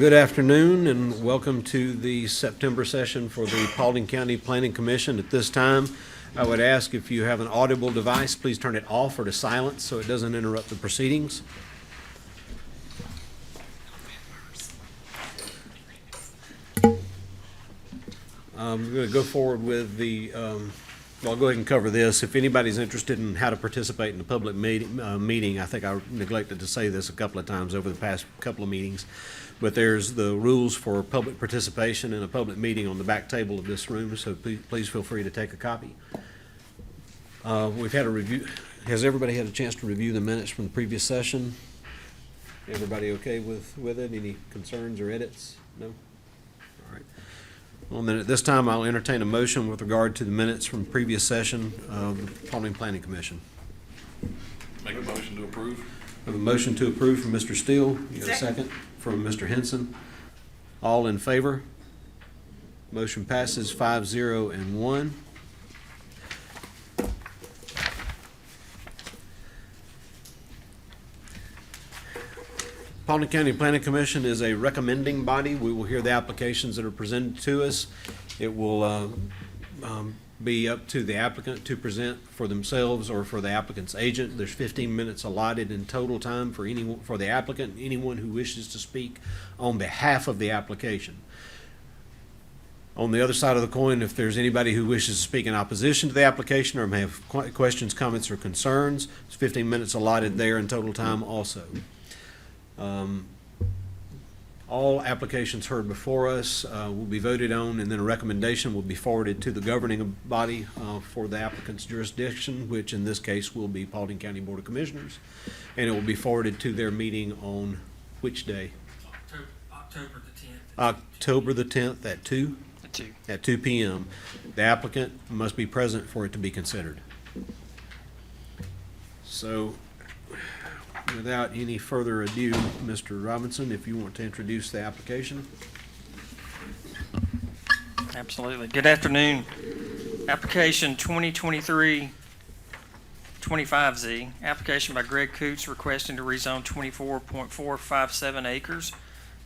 Good afternoon and welcome to the September session for the Paulding County Planning Commission. At this time, I would ask if you have an audible device, please turn it off or to silence so it doesn't interrupt the proceedings. I'm going to go forward with the, I'll go ahead and cover this. If anybody's interested in how to participate in a public meeting, I think I neglected to say this a couple of times over the past couple of meetings, but there's the rules for public participation in a public meeting on the back table of this room, so please feel free to take a copy. We've had a review. Has everybody had a chance to review the minutes from the previous session? Everybody okay with it? Any concerns or edits? No? All right. Well, then at this time, I'll entertain a motion with regard to the minutes from the previous session of the Paulding Planning Commission. Make a motion to approve. I have a motion to approve from Mr. Steele. You got a second from Mr. Henson. All in favor? Motion passes 5-0 and 1. Paulding County Planning Commission is a recommending body. We will hear the applications that are presented to us. It will be up to the applicant to present for themselves or for the applicant's agent. There's 15 minutes allotted in total time for the applicant, anyone who wishes to speak on behalf of the application. On the other side of the coin, if there's anybody who wishes to speak in opposition to the application or may have questions, comments, or concerns, there's 15 minutes allotted there in total time also. All applications heard before us will be voted on, and then a recommendation will be forwarded to the governing body for the applicant's jurisdiction, which in this case will be Paulding County Board of Commissioners, and it will be forwarded to their meeting on which day? October the 10th. October the 10th at 2? At 2 p.m. The applicant must be present for it to be considered. So, without any further ado, Mr. Robinson, if you want to introduce the application. Absolutely. Good afternoon. Application 2023-25Z. Application by Greg Coots requesting to rezone 24.457 acres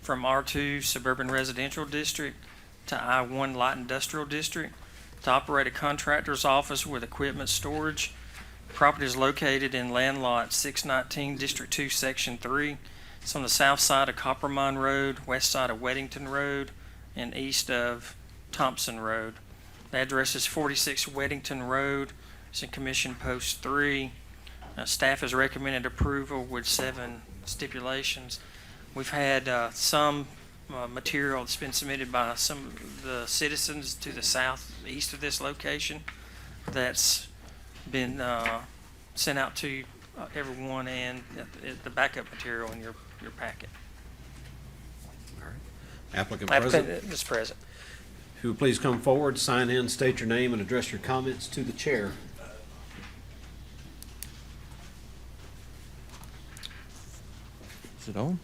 from R2 Suburban Residential District to I1 Light Industrial District to operate a contractor's office with equipment storage. Property is located in land lot 619, District 2, Section 3. It's on the south side of Copper Mine Road, west side of Weddington Road, and east of Thompson Road. The address is 46 Weddington Road. It's in Commission Post 3. Staff has recommended approval with 7 stipulations. We've had some material that's been submitted by some of the citizens to the southeast of this location that's been sent out to everyone, and the backup material in your packet. All right. Applicant present. Is present. If you would please come forward, sign in, state your name, and address your comments to the chair. Is it on?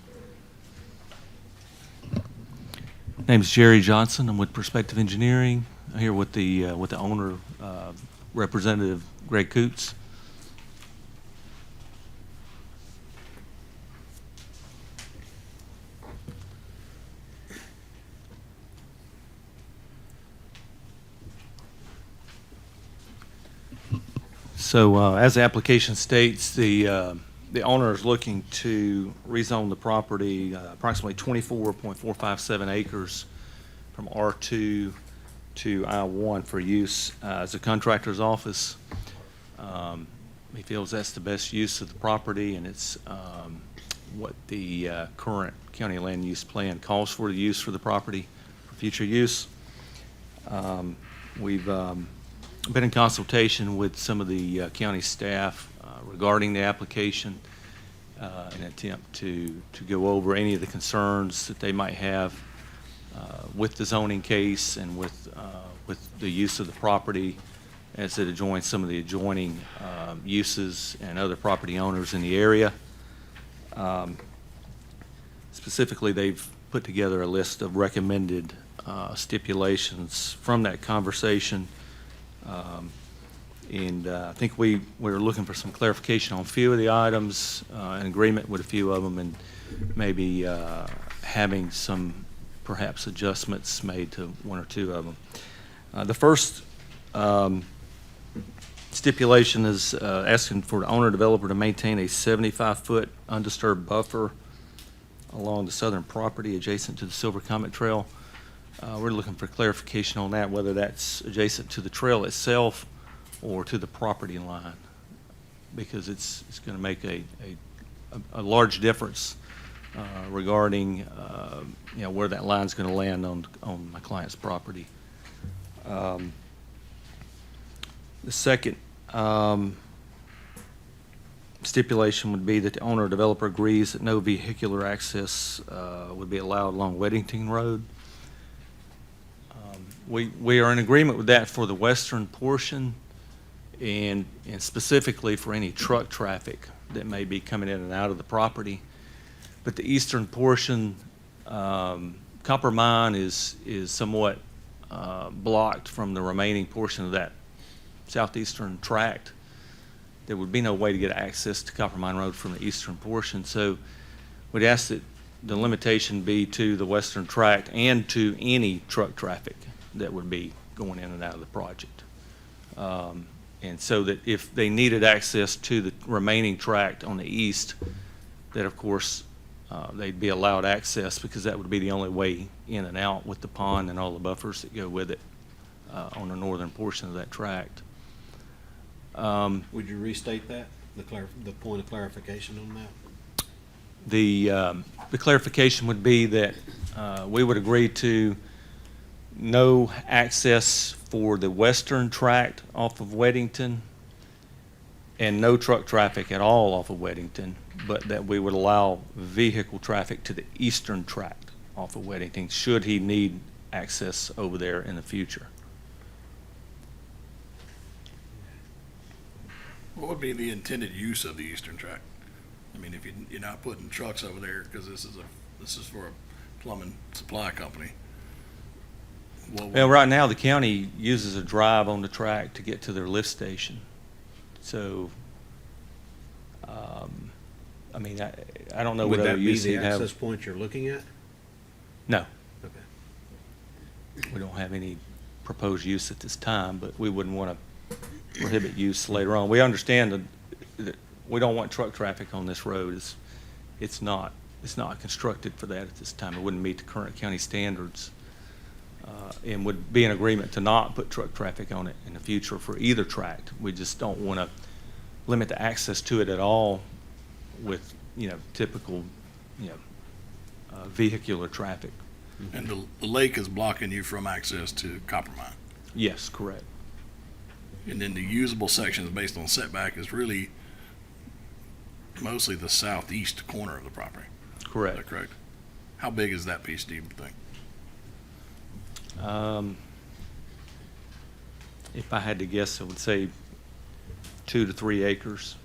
Name's Jerry Johnson. I'm with Perspective Engineering. I'm here with the owner, Representative Greg Coots. So, as the application states, the owner is looking to rezone the property approximately 24.457 acres from R2 to I1 for use as a contractor's office. He feels that's the best use of the property, and it's what the current county land use plan calls for the use for the property for future use. We've been in consultation with some of the county staff regarding the application in an attempt to go over any of the concerns that they might have with the zoning case and with the use of the property as it adjoins some of the adjoining uses and other property owners in the area. Specifically, they've put together a list of recommended stipulations from that conversation. And I think we were looking for some clarification on a few of the items, in agreement with a few of them, and maybe having some perhaps adjustments made to one or two of them. The first stipulation is asking for the owner-developer to maintain a 75-foot undisturbed buffer along the southern property adjacent to the Silver Comet Trail. We're looking for clarification on that, whether that's adjacent to the trail itself or to the property line, because it's going to make a large difference regarding where that line's going to land on my client's property. The second stipulation would be that the owner or developer agrees that no vehicular access would be allowed along Weddington Road. We are in agreement with that for the western portion and specifically for any truck traffic that may be coming in and out of the property. But the eastern portion, Copper Mine is somewhat blocked from the remaining portion of that southeastern tract. There would be no way to get access to Copper Mine Road from the eastern portion. So we'd ask that the limitation be to the western tract and to any truck traffic that would be going in and out of the project. And so that if they needed access to the remaining tract on the east, that of course they'd be allowed access, because that would be the only way in and out with the pond and all the buffers that go with it on the northern portion of that tract. Would you restate that, the point of clarification on that? The clarification would be that we would agree to no access for the western tract off of Weddington and no truck traffic at all off of Weddington, but that we would allow vehicle traffic to the eastern tract off of Weddington should he need access over there in the future. What would be the intended use of the eastern tract? I mean, if you're not putting trucks over there, because this is for a plumbing supply company. Well, right now, the county uses a drive on the track to get to their lift station. So, I mean, I don't know what other use he'd Would that be the have. access point you're looking at? No, Okay. we don't have any proposed use at this time, but we wouldn't want to prohibit use later on. We understand that we don't want truck traffic on this road. It's not constructed for that at this time. It wouldn't meet the current county standards. And would be in agreement to not put truck traffic on it in the future for either tract. We just don't want to limit the access to it at all with, typical, vehicular traffic. And the lake is blocking you from access to Copper Mine. Yes, correct. And then the usable sections based on setback is really mostly the southeast corner of the property. Is Correct. that correct? How big is that piece, do you think? If I had to guess, I would say 2 to 3 acres.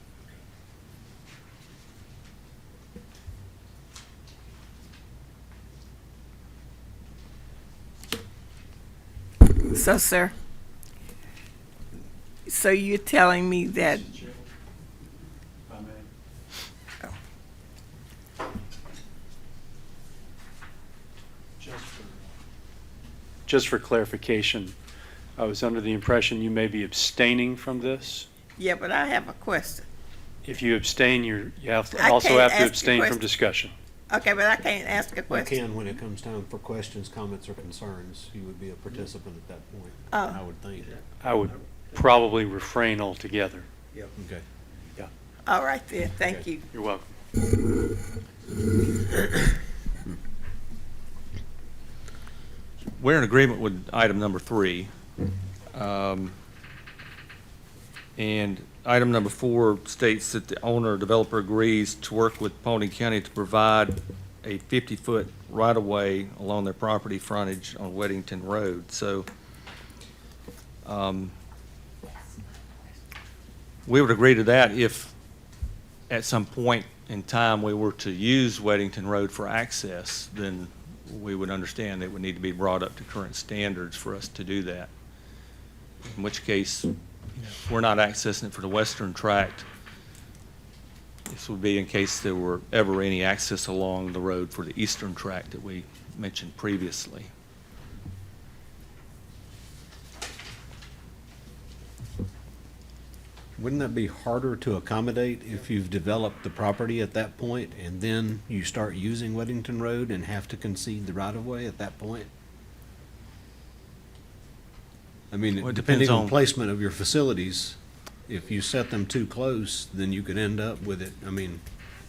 So, sir, so you're telling me that, Just for clarification, I was under the impression you may be abstaining from this. yeah, but I have a question. If you abstain, you I also can't have to ask a abstain from question. discussion. Okay, but I can't ask a You question. can when it comes time for questions, comments, or concerns. You would be a participant at that point, Oh. I would think. I would probably refrain altogether. Okay. All right then, thank Okay. you. You're welcome. We're in agreement with item number 3. And item number 4 states that the owner or developer agrees to work with Paulding County to provide a 50-foot right-of-way along their property frontage on Weddington Road. So we would agree to that if at some point in time we were to use Weddington Road for access, then we would understand that it would need to be brought up to current standards for us to do that. In which case, if we're not accessing it for the western tract, This would be in case there were ever any access along the road for the eastern tract that we mentioned previously. Wouldn't that be harder to accommodate if you've developed the property at that point and then you start using Weddington Road and have to concede the right-of-way at that point? I mean, Well, it depending depends on on- placement of your facilities, if you set them too close, then you could end up with it, I mean,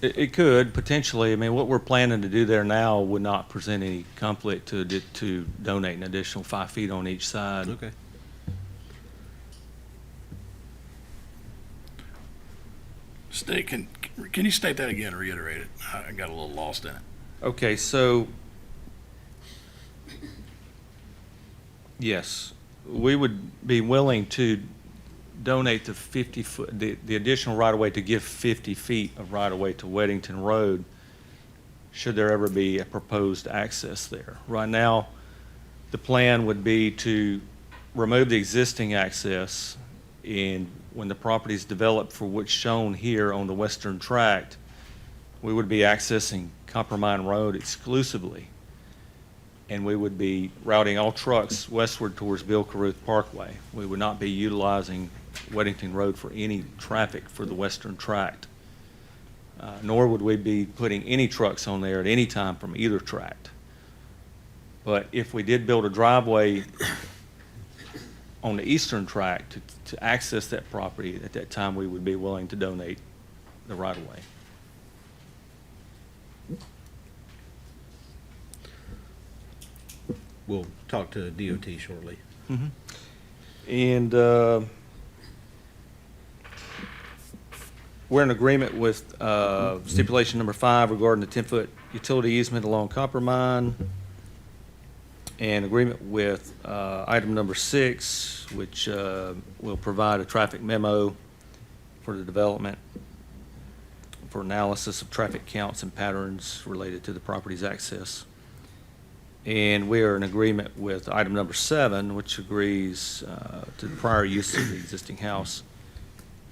It could, potentially. I mean, what we're planning to do there now would not present any conflict to donate an additional 5 feet on each side. okay. Can you state that again, reiterate it? I got a little lost in it. Okay, so, yes, we would be willing to donate the 50-foot, the additional right-of-way to give 50 feet of right-of-way to Weddington Road, should there ever be a proposed access there. Right now, the plan would be to remove the existing access, and when the property is developed for what's shown here on the western tract, we would be accessing Copper Mine Road exclusively, and we would be routing all trucks westward towards Bill Caruth Parkway. We would not be utilizing Weddington Road for any traffic for the western tract, nor would we be putting any trucks on there at any time from either tract. But if we did build a driveway on the eastern tract to access that property, at that time, we would be willing to donate the right-of-way. We'll talk to DOT shortly. And we're in agreement with stipulation number 5 regarding the 10-foot utility easement along Copper Mine, and agreement with item number 6, which will provide a traffic memo for the development for analysis of traffic counts and patterns related to the property's access. And we are in agreement with item number 7, which agrees to the prior use of the existing house,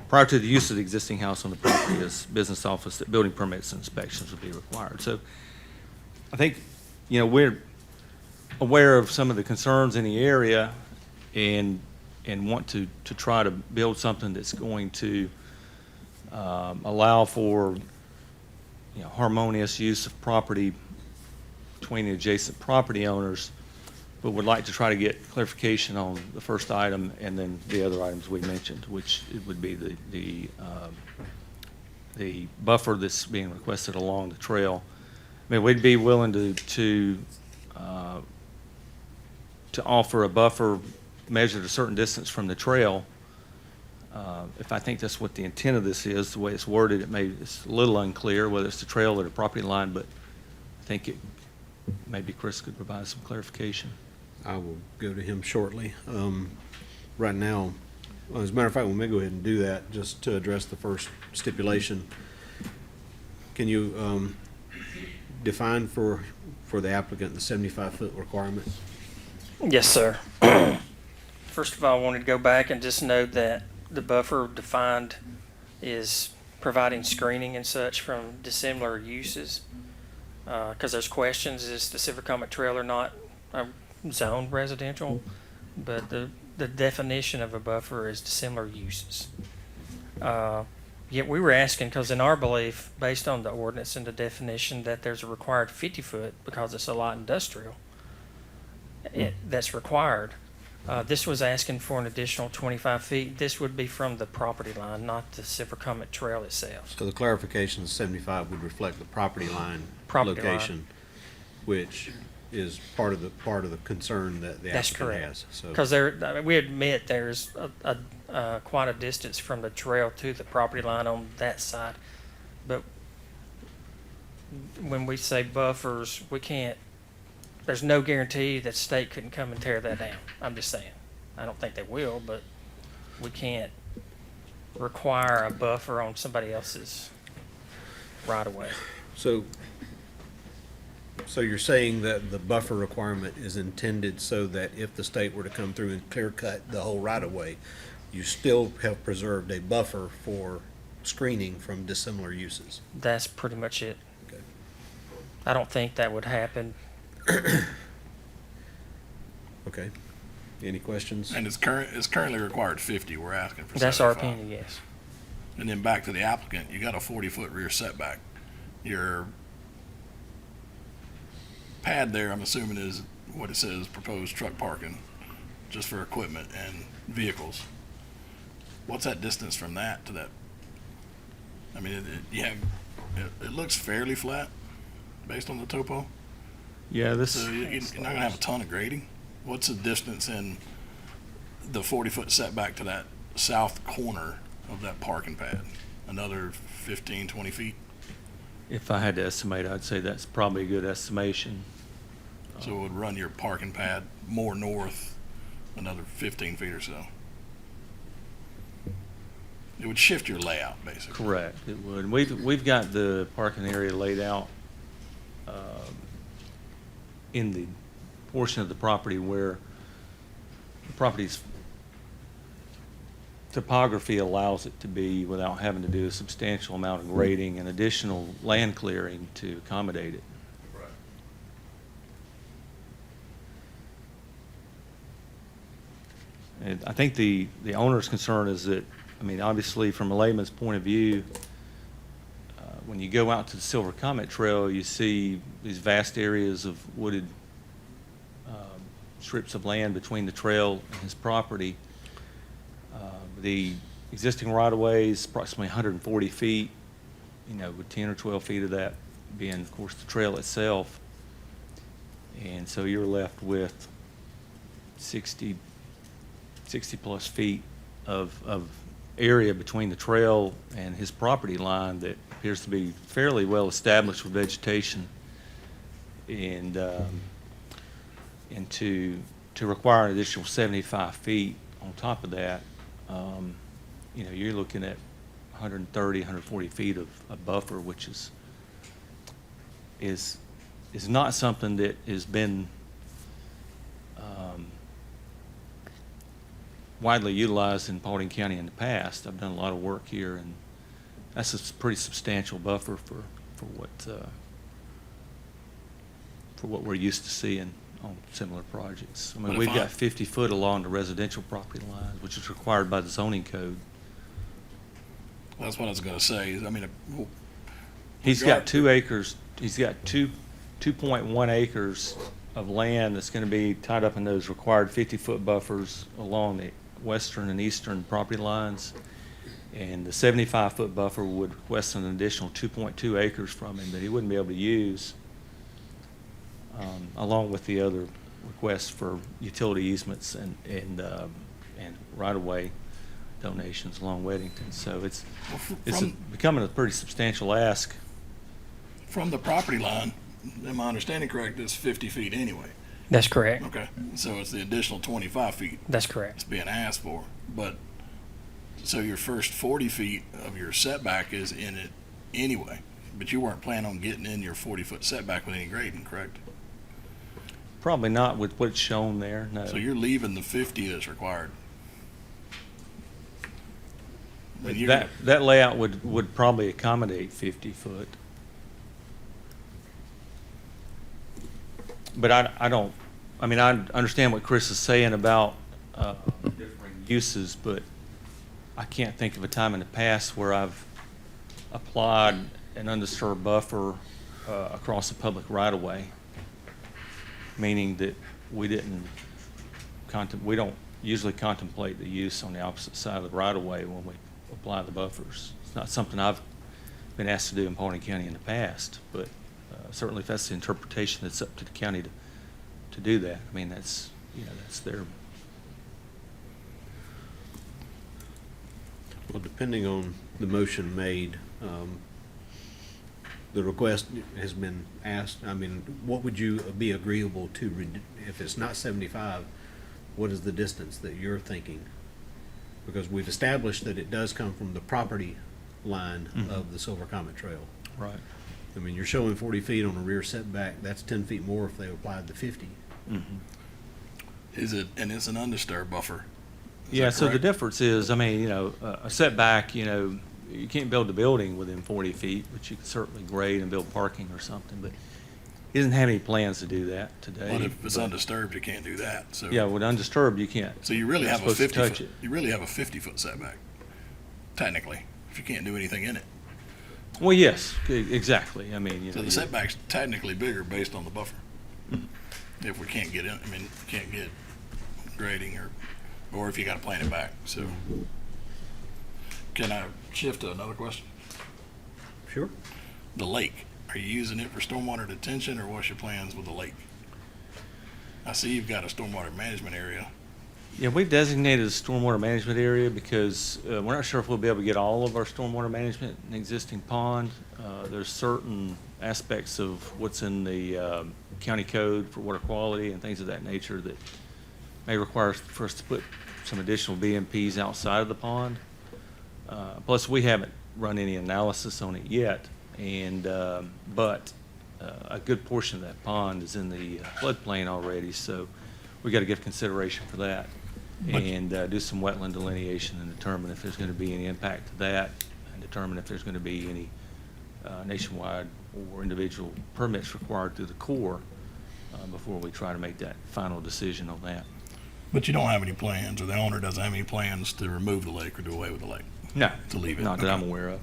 prior to the use of the existing house on the property as business office, that building permits and inspections would be required. So I think, we're aware of some of the concerns in the area and want to try to build something that's going to allow for, harmonious use of property between the adjacent property owners, but would like to try to get clarification on the first item and then the other items we mentioned, which it would be the buffer that's being requested along the trail. I mean, we'd be willing to offer a buffer measured a certain distance from the trail. If I think that's what the intent of this is, the way it's worded, it's a little unclear whether it's the trail or the property line, but I think maybe Chris could provide some clarification. I will go to him shortly. Right now, well, as a matter of fact, we may go ahead and do that, just to address the first stipulation. Can you define for the applicant the 75-foot requirement? Yes, sir. First of all, I wanted to go back and just note that the buffer defined is providing screening and such from dissimilar uses. Because there's questions, is the Silver Comet Trail or not zoned residential? But the definition of a buffer is dissimilar uses. Yet we were asking, because in our belief, based on the ordinance and the definition, that there's a required 50-foot because it's a light industrial. That's required. This was asking for an additional 25 feet. This would be from the property line, not the Silver Comet Trail itself. So the clarification of 75 would reflect the property line Property line. location, which is part of the concern that the That's applicant correct. has. So Because we admit there's quite a distance from the trail to the property line on that side. But when we say buffers, we can't, there's no guarantee that state couldn't come and tear that down. I'm just saying. I don't think they will, but we can't require a buffer on somebody else's right of way. So you're saying that the buffer requirement is intended so that if the state were to come through and clear cut the whole right of way, you still have preserved a buffer for screening from dissimilar uses. That's pretty much it. Okay. I don't think that would happen. Okay. Any questions? And it's currently required 50, we're asking for 75. That's our opinion, yes. And then back to the applicant, you got a 40-foot rear setback. Your pad there, I'm assuming, is what it says, proposed truck parking, just for equipment and vehicles. What's that distance from that to that? I mean, it looks fairly flat based on the topo. Yeah, this, So you're not gonna have a ton of grading. What's the distance in the 40-foot setback to that south corner of that parking pad? Another 15, 20 feet? if I had to estimate, I'd say that's probably a good estimation. So it would run your parking pad more north, another 15 feet or so. It would shift your layout, basically. Correct, it would. We've got the parking area laid out in the portion of the property where the property's topography allows it to be without having to do a substantial amount of grading and additional land clearing to accommodate it. And I think the owner's concern is that, I mean, obviously, from a layman's point of view, when you go out to the Silver Comet Trail, you see these vast areas of wooded strips of land between the trail and his property. The existing right-of-way is approximately 140 feet, you know, with 10 or 12 feet of that being, of course, the trail itself. And so you're left with 60 plus feet of area between the trail and his property line that appears to be fairly well established with vegetation. And to require an additional 75 feet on top of that, you know, you're looking at 130, 140 feet of buffer, which is not something that has been widely utilized in Paulding County in the past. I've done a lot of work here, and that's a pretty substantial buffer for what we're used to seeing on similar projects. I mean, But if we've I- got 50 foot along the residential property lines, which is required by the zoning code. That's what I was gonna say. I mean, He's Regard- got 2 acres, he's got 2.1 acres of land that's gonna be tied up in those required 50-foot buffers along the western and eastern property lines. And the 75-foot buffer would request an additional 2.2 acres from him that he wouldn't be able to use, along with the other requests for utility easements and right-of-way donations along Weddington. So it's from- becoming a pretty substantial ask. from the property line, am I understanding correct, it's 50 feet anyway? That's correct. Okay, so it's the additional 25 feet That's correct. that's being asked for. But, so your first 40 feet of your setback is in it anyway, but you weren't planning on getting in your 40-foot setback with any grading, correct? Probably not with what's shown there, no. So you're leaving the 50 that's required. And you're That layout would probably accommodate 50 foot. But I don't, I mean, I understand what Chris is saying about different uses, but I can't think of a time in the past where I've applied an undisturbed buffer across a public right-of-way, meaning that we don't usually contemplate the use on the opposite side of the right-of-way when we apply the buffers. It's not something I've been asked to do in Paulding County in the past, but certainly if that's the interpretation, it's up to the county to do that. I mean, that's, you know, that's their, Well, depending on the motion made, the request has been asked, I mean, what would you be agreeable to, if it's not 75, what is the distance that you're thinking? Because we've established that it does come from the property line of the Silver Comet Trail. right. I mean, you're showing 40 feet on a rear setback, that's 10 feet more if they applied the 50. Is it, and it's an undisturbed buffer? Is Yeah, that so the correct? difference is, I mean, you know, a setback, you know, you can't build a building within 40 feet, but you can certainly grade and build parking or something, but he doesn't have any plans to do that today. But if it's but- undisturbed, you can't do that, so. Yeah, with undisturbed, you can't. So you really You're have a supposed to 50 touch foot, it. you really have a 50-foot setback, technically, if you can't do anything in it. Well, yes, exactly. I mean, you So know. the setback's technically bigger based on the buffer. If we can't get in, I mean, can't get grading or if you gotta plant it back, so. Can I shift to another question? Sure. The lake, are you using it for stormwater detention or what's your plans with the lake? I see you've got a stormwater management area. Yeah, we've designated a stormwater management area because we're not sure if we'll be able to get all of our stormwater management in the existing pond. There's certain aspects of what's in the county code for water quality and things of that nature that may require for us to put some additional BMPs outside of the pond. Plus, we haven't run any analysis on it yet, and but a good portion of that pond is in the floodplain already, so we got to give consideration for that and do some wetland delineation and determine if there's going to be any impact to that, and determine if there's going to be any nationwide or individual permits required through the Corps before we try to make that final decision on that. But you don't have any plans, or the owner doesn't have any plans to remove the lake or do away with the lake? No, To leave it, not that I'm okay. aware of.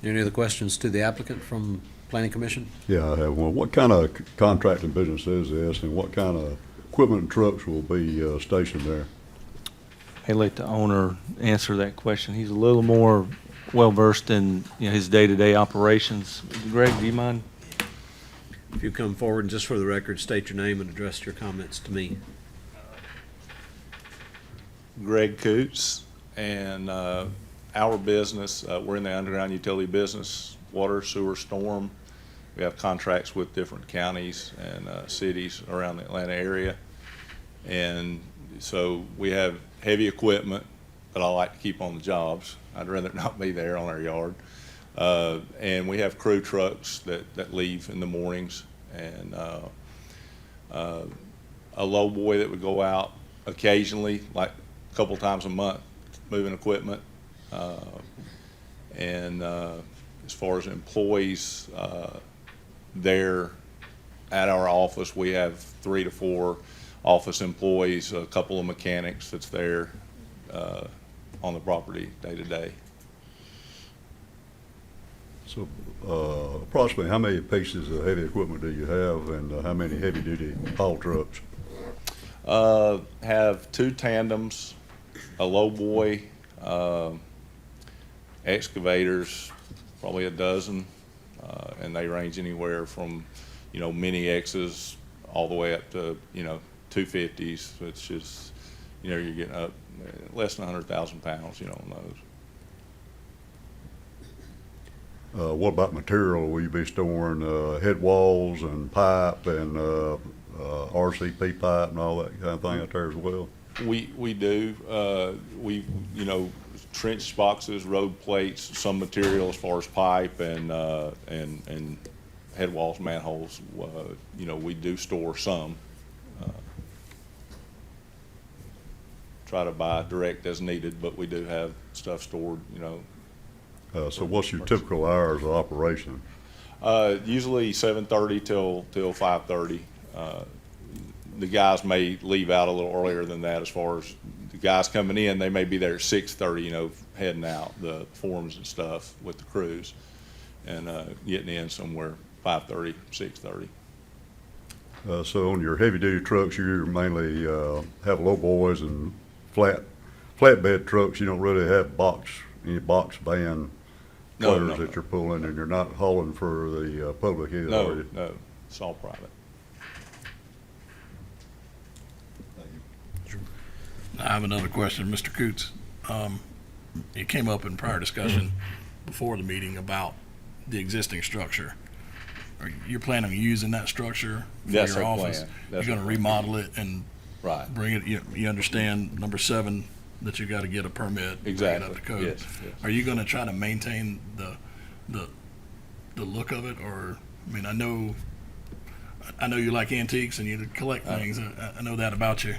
Any other questions to the applicant from Planning Commission? Yeah, I have one. What kind of contracting business is this, and what kind of equipment and trucks will be stationed there? I'd let the owner answer that question. He's a little more well-versed in, his day-to-day operations. Greg, do you mind? If you come forward and just for the record, state your name and address your comments to me. Greg Coots, and our business, we're in the underground utility business, water, sewer, storm. We have contracts with different counties and cities around the Atlanta area. And so we have heavy equipment that I like to keep on the jobs. I'd rather not be there on our yard. And we have crew trucks that leave in the mornings, and a low boy that would go out occasionally, like a couple times a month, moving equipment. And as far as employees there at our office, we have 3 to 4 office employees, a couple of mechanics that's there on the property day to day. So approximately how many pieces of heavy equipment do you have, and how many heavy-duty haul trucks? Have 2 tandems, a low boy, excavators, probably a dozen, and they range anywhere from, mini X's all the way up to, 250s, which is, you're getting up less than 100,000 pounds, on those. What about material? Will you be storing head walls and pipe and RCP pipe and all that kind of thing out there as well? We do. We, trench boxes, road plates, some material as far as pipe and head walls, manholes. We do store some. Try to buy direct as needed, but we do have stuff stored, So what's your typical hours of operation? Usually 7:30 till 5:30. The guys may leave out a little earlier than that. As far as the guys coming in, they may be there at 6:30, heading out the forms and stuff with the crews, and getting in somewhere 5:30, 6:30. So on your heavy-duty trucks, you mainly have low boys and flatbed trucks. You don't really have any box van No, cars no, that you're pulling, and you're not hauling for the public either, are you? No, it's all private. I have another question, Mr. Coots. It came up in prior discussion before the meeting about the existing structure. You're planning on using that structure for That's your our office? plan. You're That's gonna our plan. remodel it and Right. bring it, you understand number 7, that you gotta get a permit, bring it up Exactly. to code. Yes, yes. Are you gonna try to maintain the look of it, or, I mean, I know I know you like antiques and you collect things. I know that about you.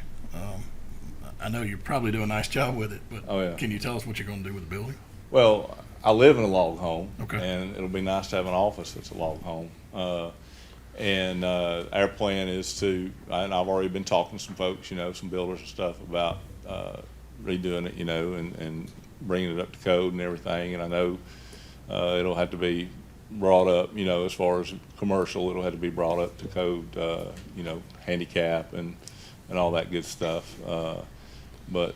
I know you probably do a nice job with it, but Oh, yeah. can you tell us what you're going to do with the building? Well, I live in a log home. Okay. And it'll be nice to have an office that's a log home. And our plan is to, and I've already been talking to some folks, some builders and stuff about redoing it, and bringing it up to code and everything. And I know it'll have to be brought up, as far as commercial, it'll have to be brought up to code, handicap and all that good stuff. But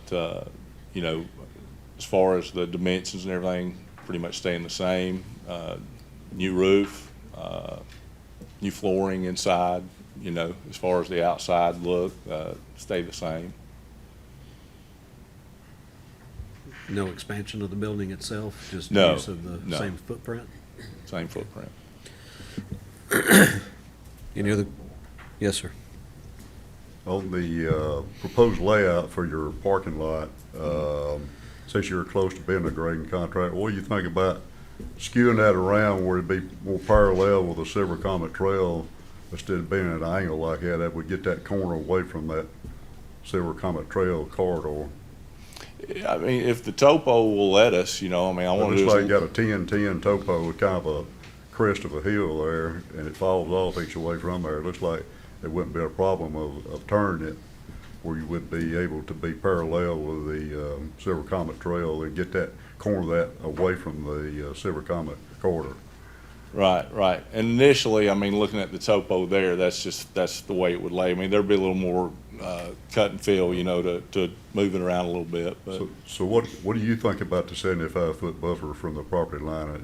as far as the dimensions and everything, pretty much staying the same. New roof, new flooring inside, as far as the outside look, stay the same. No expansion of the building itself, just No, use of the no. same footprint? Same footprint. Any other? Yes, sir. On the proposed layout for your parking lot, since you're close to being a grading contract, what do you think about skewing that around where it'd be more parallel with the Silver Comet Trail instead of being at an angle like that would get that corner away from that Silver Comet Trail corridor? I mean, if the topo will let us, I want It to looks do like you some, got a 10-10 topo with kind of a crest of a hill there, and it falls off each way from there. It looks like it wouldn't be a problem of turning it where you would be able to be parallel with the Silver Comet Trail and get that corner of that away from the Silver Comet corridor. right. And initially, looking at the topo there, that's the way it would lay. I mean, there'd be a little more cut and fill, to move it around a little bit. But So what do you think about the 75-foot buffer from the property line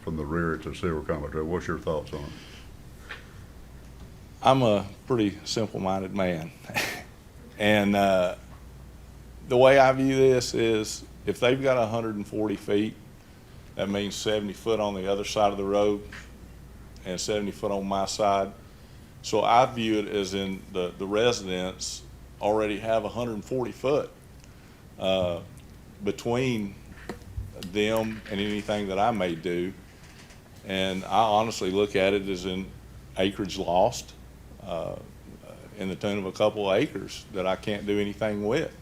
from the rear to Silver Comet Trail? What's your thoughts on it? I'm a pretty simple-minded man. And the way I view this is if they've got 140 feet, that means 70 foot on the other side of the road and 70 foot on my side. So I view it as in the residents already have 140 foot between them and anything that I may do. And I honestly look at it as in acreage lost in the tune of a couple of acres that I can't do anything with.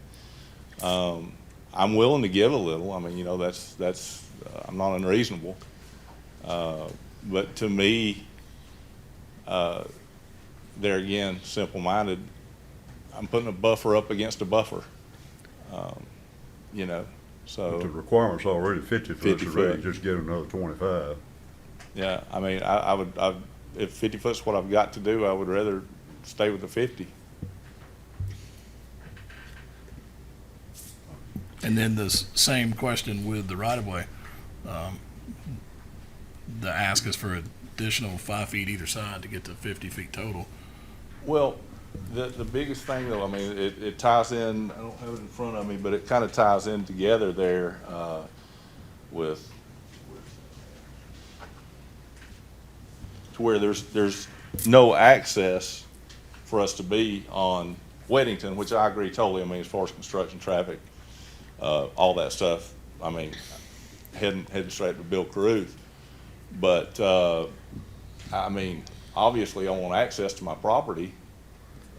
I'm willing to give a little. That's I'm not unreasonable. But to me, there again, simple-minded, I'm putting a buffer up against a buffer. So. The requirement's already 50 foot, 50 so really foot. just get another 25. Yeah, I would, if 50 foot's what I've got to do, I would rather stay with the 50. And then same question with the right-of-way. The ask is for additional 5 feet either side to get to 50 feet total. Well, the biggest thing though, it ties in, I don't have it in front of me, but it kind of ties in together there with to where there's no access for us to be on Weddington, which I agree totally. As far as construction traffic, all that stuff, heading straight to Bill Caruth. But, obviously I want access to my property,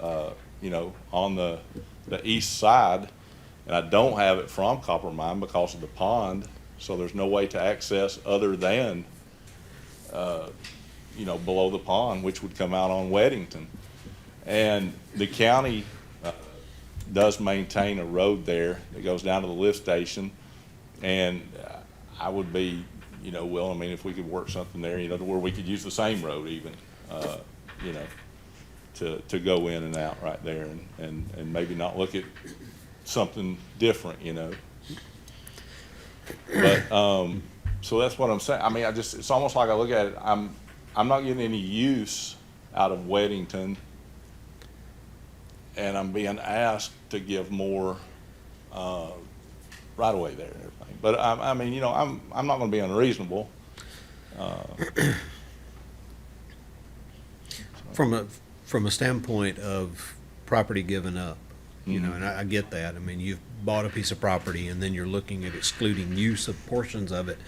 on the east side, and I don't have it from Copper Mine because of the pond, so there's no way to access other than, below the pond, which would come out on Weddington. And the county does maintain a road there that goes down to the lift station, and I would be, willing, if we could work something there, to where we could use the same road even, to go in and out right there and maybe not look at something different, But, so that's what I'm saying. It's almost like I look at it, I'm not getting any use out of Weddington, and I'm being asked to give more right away there and everything. But I'm not going to be unreasonable. From a standpoint of property given up, and I get that. You've bought a piece of property and then you're looking at excluding use of portions of it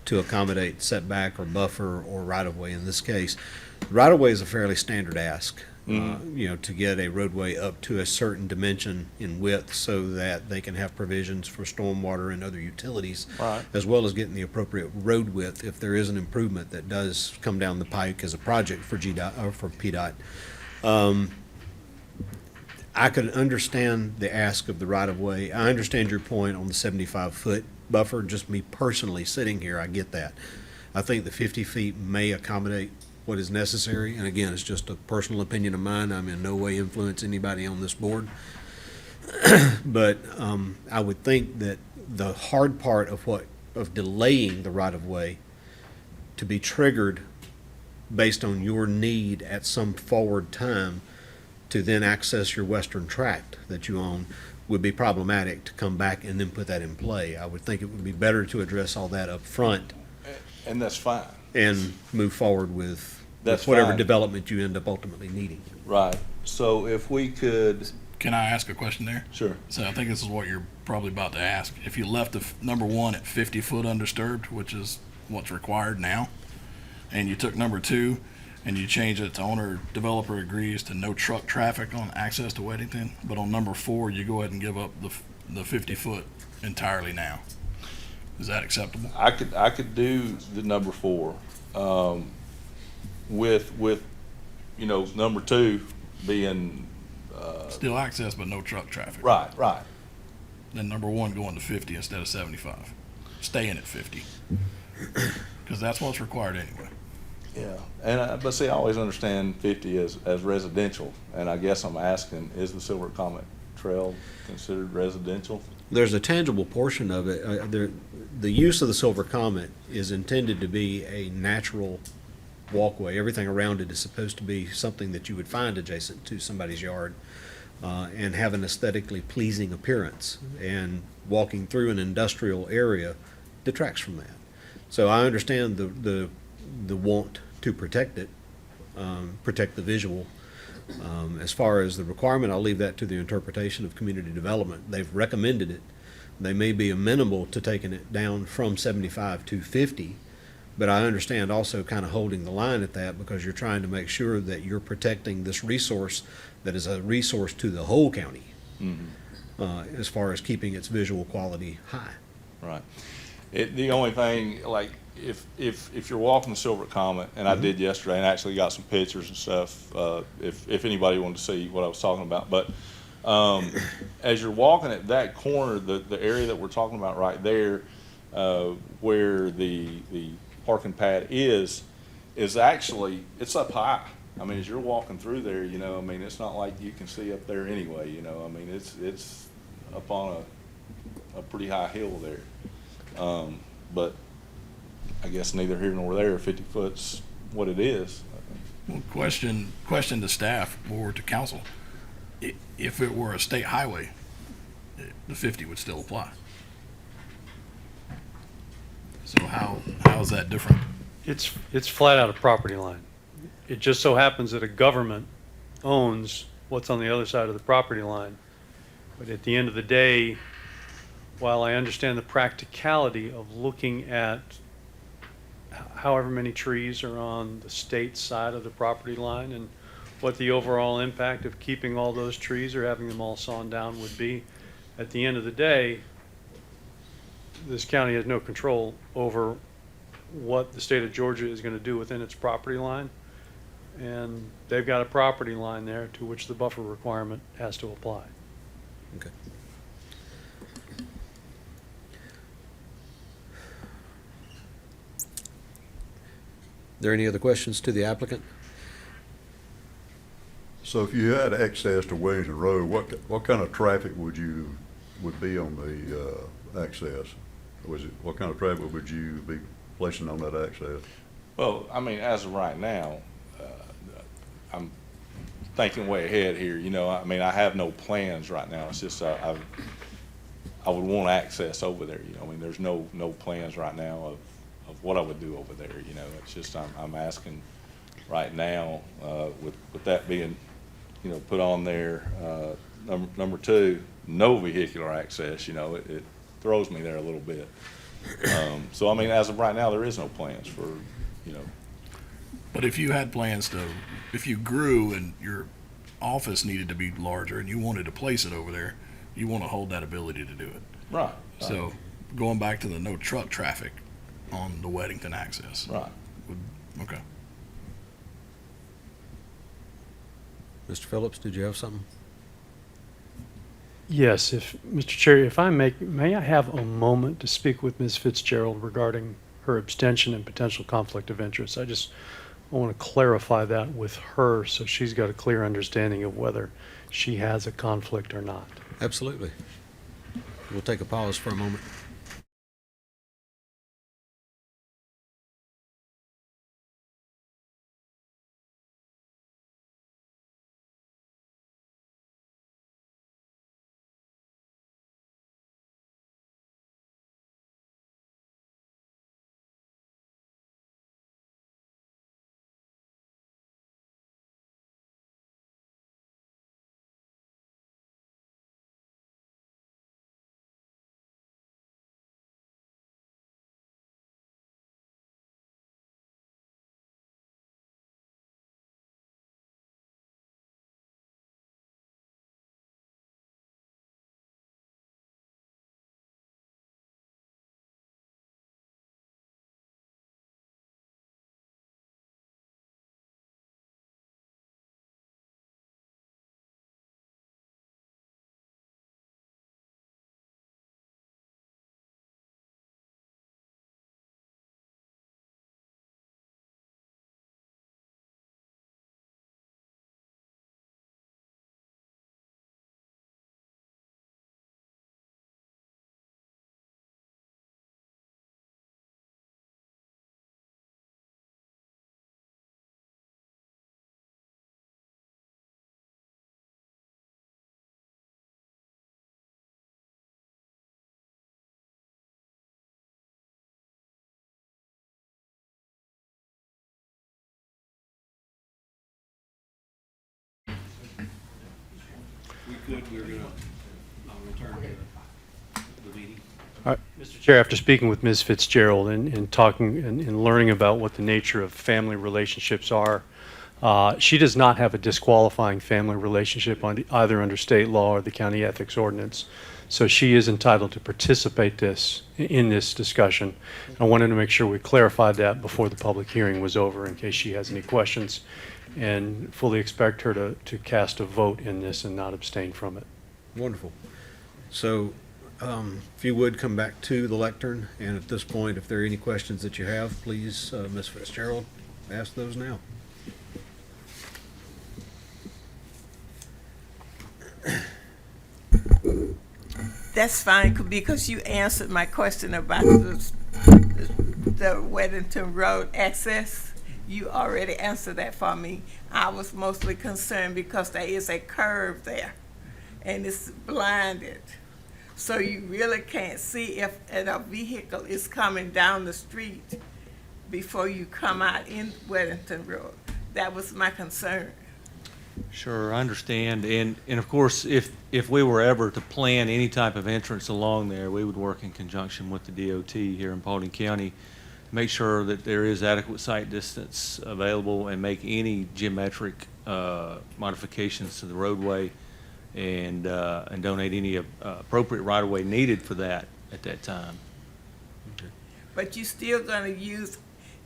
to accommodate setback or buffer or right-of-way in this case. Right-of-way is a fairly standard ask, to get a roadway up to a certain dimension in width so that they can have provisions for stormwater and other utilities, Right. as well as getting the appropriate road width if there is an improvement that does come down the pike as a project for GDOT, or for PDOT. I could understand the ask of the right-of-way. I understand your point on the 75-foot buffer. Just me personally sitting here, I get that. I think the 50 feet may accommodate what is necessary, and again, it's just a personal opinion of mine. I'm in no way influence anybody on this board. But I would think that the hard part of delaying the right-of-way to be triggered based on your need at some forward time to then access your western tract that you own would be problematic to come back and then put that in play. I would think it would be better to address all that up front And that's fine. and move forward with That's whatever fine. development you end up ultimately needing. Right. So if we could, Can I ask a question there? sure. So I think this is what you're probably about to ask. If you left the number one at 50 foot undisturbed, which is what's required now, and you took number two and you change it to owner developer agrees to no truck traffic on access to Weddington, but on number four, you go ahead and give up the 50 foot entirely now. Is that acceptable? I could do the number four, with, number two being, Still access, but no truck traffic. right. Then number one going to 50 instead of 75. Staying at 50. Because that's what's required anyway. Yeah, and, but see, I always understand 50 as residential, and I guess I'm asking, is the Silver Comet Trail considered residential? There's a tangible portion of it. The use of the Silver Comet is intended to be a natural walkway. Everything around it is supposed to be something that you would find adjacent to somebody's yard and have an aesthetically pleasing appearance. And walking through an industrial area detracts from that. So I understand the want to protect it, protect the visual. As far as the requirement, I'll leave that to the interpretation of community development. They've recommended it. They may be amenable to taking it down from 75 to 50, but I understand also kind of holding the line at that because you're trying to make sure that you're protecting this resource that is a resource to the whole county, as far as keeping its visual quality high. Right. The only thing, like, if you're walking the Silver Comet, and I did yesterday, and actually got some pictures and stuff, if anybody wanted to see what I was talking about, but as you're walking at that corner, the area that we're talking about right there, where the parking pad is actually, it's up high. I mean, as you're walking through there, it's not like you can see up there anyway, it's up on a pretty high hill there. But I guess neither here nor there, 50 foot's what it is. Well, question to staff or to council. If it were a state highway, the 50 would still apply. So how is that different? It's flat out a property line. It just so happens that a government owns what's on the other side of the property line. But at the end of the day, while I understand the practicality of looking at however many trees are on the state side of the property line and what the overall impact of keeping all those trees or having them all sawn down would be, at the end of the day, this county has no control over what the state of Georgia is going to do within its property line. And they've got a property line there to which the buffer requirement has to apply. Okay. There any other questions to the applicant? So if you had access to Wellington Road, what kind of traffic would be on the access? What kind of traffic would you be placing on that access? Well, as of right now, I'm thinking way ahead here, I have no plans right now. It's just, I would want access over there, there's no plans right now of what I would do over there, it's just, I'm asking right now, with that being, put on there, number two, no vehicular access, it throws me there a little bit. So, I mean, as of right now, there is no plans for, you know, But if you had plans to, if you grew and your office needed to be larger and you wanted to place it over there, you want to hold that ability to do it. right. So going back to the no truck traffic on the Weddington access. Right. Okay. Mr. Phillips, did you have something? Yes, if, Mr. Chair, if I may I have a moment to speak with Ms. Fitzgerald regarding her abstention and potential conflict of interest? I want to clarify that with her so she's got a clear understanding of whether she has a conflict or not. Absolutely. We'll take a pause for a moment. We're going to return to the meeting. Mr. Chair, after speaking with Ms. Fitzgerald and talking and learning about what the nature of family relationships are, she does not have a disqualifying family relationship either under state law or the county ethics ordinance. So she is entitled to participate in this discussion. I wanted to make sure we clarified that before the public hearing was over in case she has any questions, and fully expect her to cast a vote in this and not abstain from it. Wonderful. So, if you would come back to the lectern, and at this point, if there are any questions that you have, please, Ms. Fitzgerald, ask those now. That's fine, because you answered my question about the Weddington Road access. You already answered that for me. I was mostly concerned because there is a curve there, and it's blinded. So you really can't see if a vehicle is coming down the street before you come out in Weddington Road. That was my concern. Sure, I understand. And of course, if we were ever to plan any type of entrance along there, we would work in conjunction with the DOT here in Paulding County, make sure that there is adequate sight distance available and make any geometric modifications to the roadway and donate any appropriate right-of-way needed for that at that time. But you still gonna use,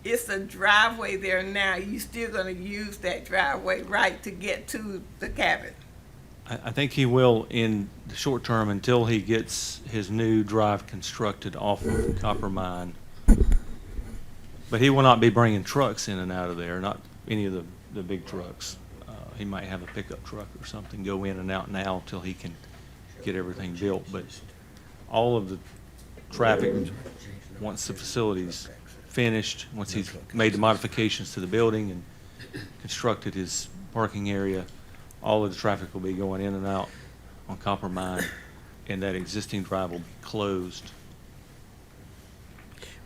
it's a driveway there now, you still gonna use that driveway, right, to get to the cabin? I think he will in the short term until he gets his new drive constructed off of Copper Mine. But he will not be bringing trucks in and out of there, not any of the big trucks. He might have a pickup truck or something go in and out now till he can get everything built. But all of the traffic, once the facility's finished, once he's made the modifications to the building and constructed his parking area, all of the traffic will be going in and out on Copper Mine, and that existing drive will be closed.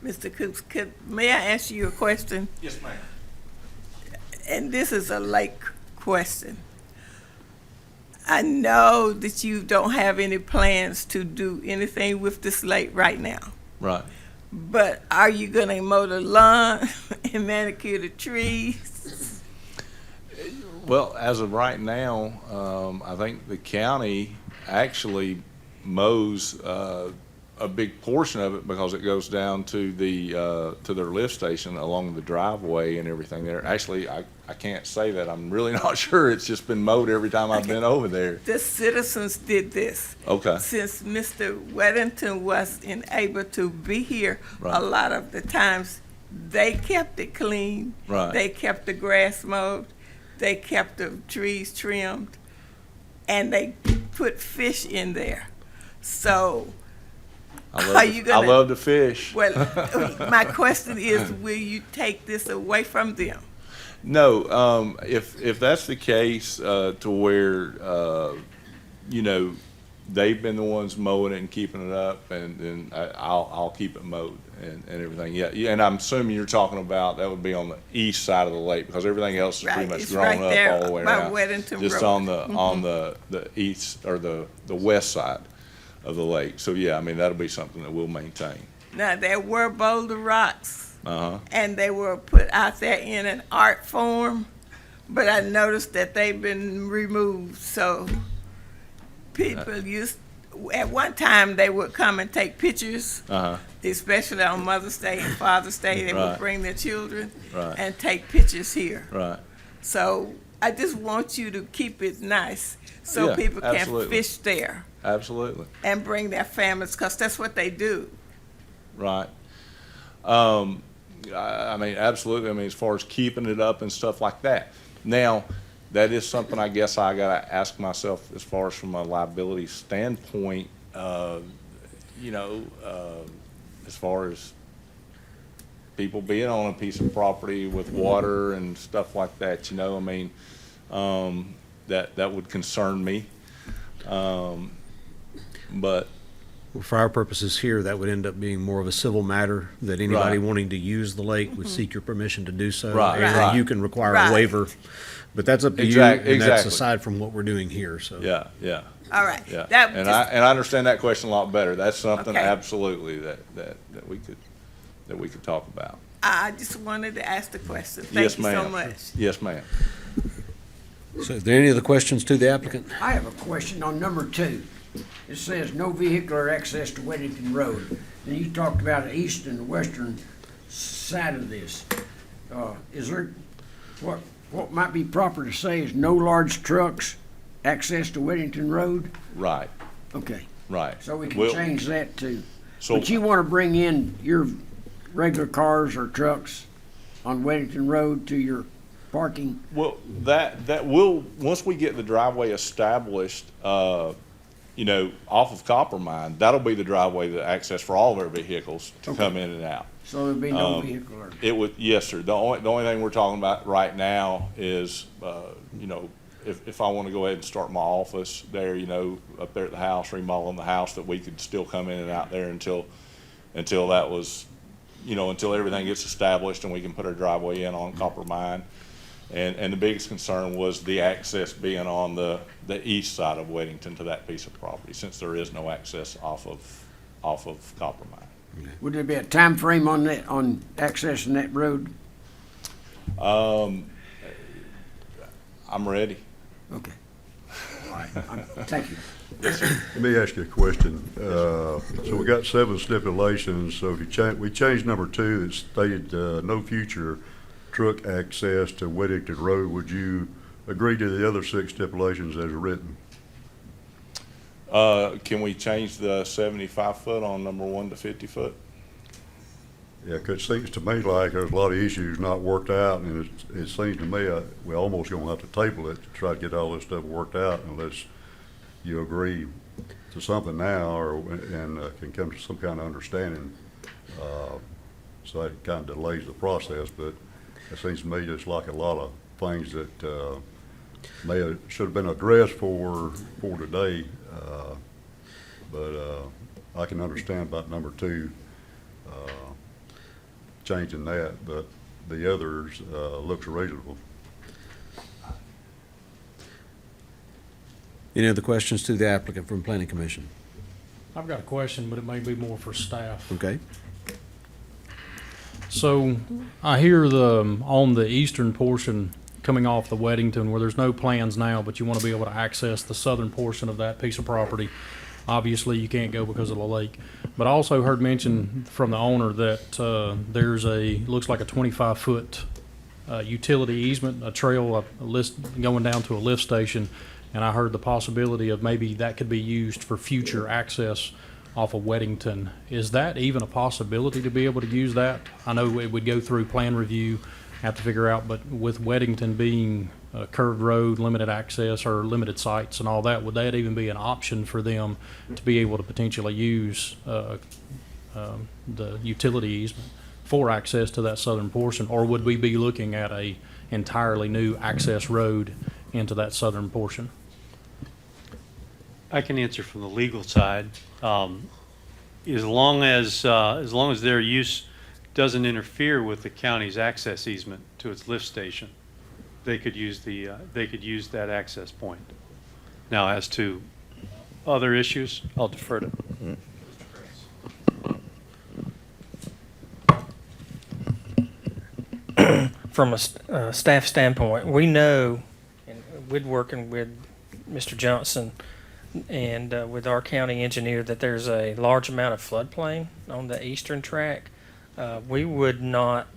Mr. Coops, may I ask you a question? Yes, ma'am. And this is a lake question. I know that you don't have any plans to do anything with this lake right now, Right. but are you gonna mow the lawn and manicure the trees? Well, as of right now, I think the county actually mows a big portion of it because it goes down to to their lift station along the driveway and everything there. Actually, I can't say that. I'm really not sure. It's just been mowed every time I've been over there. The citizens did this. Okay. Since Mr. Weddington wasn't able to be here, Right. a lot of the times, they kept it clean. Right. They kept the grass mowed, they kept the trees trimmed, and they put fish in there. So, are you I gonna? love to fish. Well, my question is, will you take this away from them? No, if that's the case, to where, you know, they've been the ones mowing it and keeping it up, and then I'll keep it mowed and everything. Yeah, and I'm assuming you're talking about that would be on the east side of the lake, because everything else is pretty Right, much it's grown right up there all the way by around. Weddington Just Road. on the east, or the west side of the lake. So, yeah, I mean, that'll be something that we'll maintain. Now, there were boulder rocks, Uh-huh. and they were put out there in an art form, but I noticed that they've been removed, so people used, at one time, they would come and take pictures, Uh-huh. especially on Mother's Day and Father's Day, they would Right. bring their children Right. and take pictures here. Right. So I just want you to keep it nice, so Yeah, people can absolutely. fish there Absolutely. and bring their families, because that's what they do. Right. I mean, absolutely. I mean, as far as keeping it up and stuff like that. Now, that is something I guess I gotta ask myself as far as from a liability standpoint, you know, as far as people being on a piece of property with water and stuff like that, you know, I mean, that would concern me. But, For our purposes here, that would end up being more of a civil matter, that anybody Right. wanting to use the lake would seek your permission to do so. Right, And right. you can require Right. a waiver, but that's up to you, Exactly, and that's exactly. aside from what we're doing here, so. yeah, yeah. All right. Yeah, That and just- I understand that question a lot better. That's something Okay. absolutely that we could talk about. I just wanted to ask the question. Yes, Thank you so ma'am. much. Yes, ma'am. So are there any other questions to the applicant? I have a question on number 2. It says no vehicular access to Weddington Road. And you talked about the east and the western side of this. Is there, what might be proper to say is no large trucks access to Weddington Road? Right, Okay, right. so we can Well, change that to, So, but you want to bring in your regular cars or trucks on Weddington Road to your parking? well, that will, once we get the driveway established, you know, off of Copper Mine, that'll be the driveway, the access for all of our vehicles to Okay. come in and out. So there'll be no vehicular. It would, yes, sir. The only thing we're talking about right now is, you know, if I want to go ahead and start my office there, you know, up there at the house, remodeling the house, that we could still come in and out there until that was, you know, until everything gets established and we can put our driveway in on Copper Mine. And the biggest concern was the access being on the east side of Weddington to that piece of property, since there is no access off of Copper Mine. Would there be a time frame on that, on accessing that road? I'm ready. Okay. All right, thank you. Let me ask you a question. So we got 7 stipulations, so if we changed number 2 that stated, no future truck access to Weddington Road, would you agree to the other 6 stipulations as written? Can we change the 75 foot on number 1 to 50 foot? Yeah, 'cause it seems to me like there's a lot of issues not worked out, and it seems to me we're almost gonna have to table it to try to get all this stuff worked out unless you agree to something now and can come to some kind of understanding. So that kind of delays the process, but it seems to me just like a lot of things that should have been addressed for today. But I can understand about number 2, changing that, but the others looks reasonable. Any other questions to the applicant from Planning Commission? I've got a question, but it may be more for staff. Okay, So I hear on the eastern portion coming off the Weddington where there's no plans now, but you want to be able to access the southern portion of that piece of property. Obviously, you can't go because of the lake. But I also heard mention from the owner that there's looks like a 25-foot utility easement, a trail, a list going down to a lift station. And I heard the possibility of maybe that could be used for future access off of Weddington. Is that even a possibility to be able to use that? I know it would go through plan review, have to figure out, but with Weddington being a curved road, limited access or limited sites and all that, would that even be an option for them to be able to potentially use the utility easement for access to that southern portion? Or would we be looking at a entirely new access road into that southern portion? I can answer from the legal side. As long as their use doesn't interfere with the county's access easement to its lift station, they could use that access point. Now, as to other issues, I'll defer to. From a staff standpoint, we know, and we're working with Mr. Johnson and with our county engineer, that there's a large amount of floodplain on the eastern track. We would not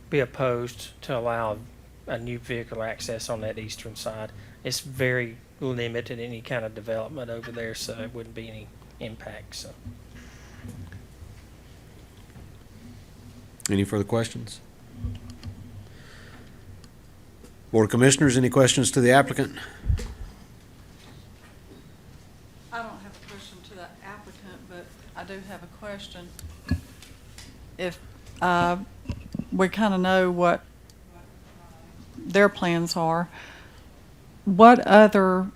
be opposed to allow a new vehicle access on that eastern side. It's very limited, any kind of development over there, so it wouldn't be any impact. So, Any further questions? Board of Commissioners, any questions to the applicant? I don't have a question to the applicant, but I do have a question. If we kind of know what their plans are, what other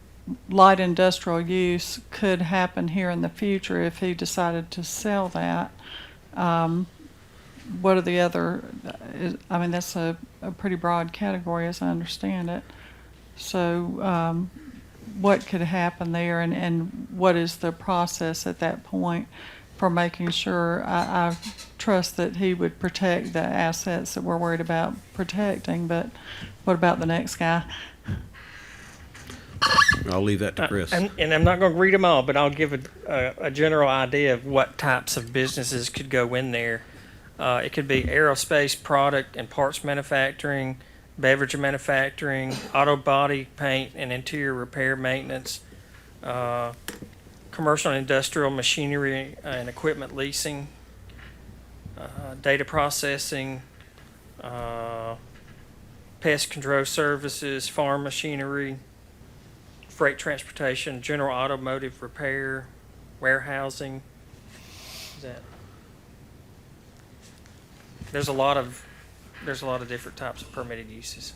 light industrial use could happen here in the future if he decided to sell that? What are the other, I mean, that's a pretty broad category as I understand it. So what could happen there, and what is the process at that point for making sure? I trust that he would protect the assets that we're worried about protecting, but what about the next guy? I'll leave that to Chris. and I'm not going to read them all, but I'll give a general idea of what types of businesses could go in there. It could be aerospace product and parts manufacturing, beverage manufacturing, auto body paint and interior repair maintenance, commercial and industrial machinery and equipment leasing, data processing, pest control services, farm machinery, freight transportation, general automotive repair, warehousing. Is that? There's a lot of different types of permitted uses.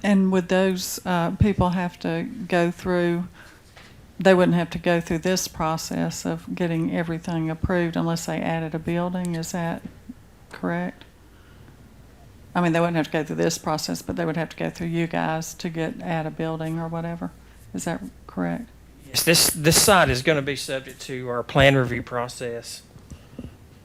And would those people have to go through, they wouldn't have to go through this process of getting everything approved unless they added a building, is that correct? I mean, they wouldn't have to go through this process, but they would have to go through you guys to add a building or whatever. Is that correct? Yes, this site is going to be subject to our plan review process.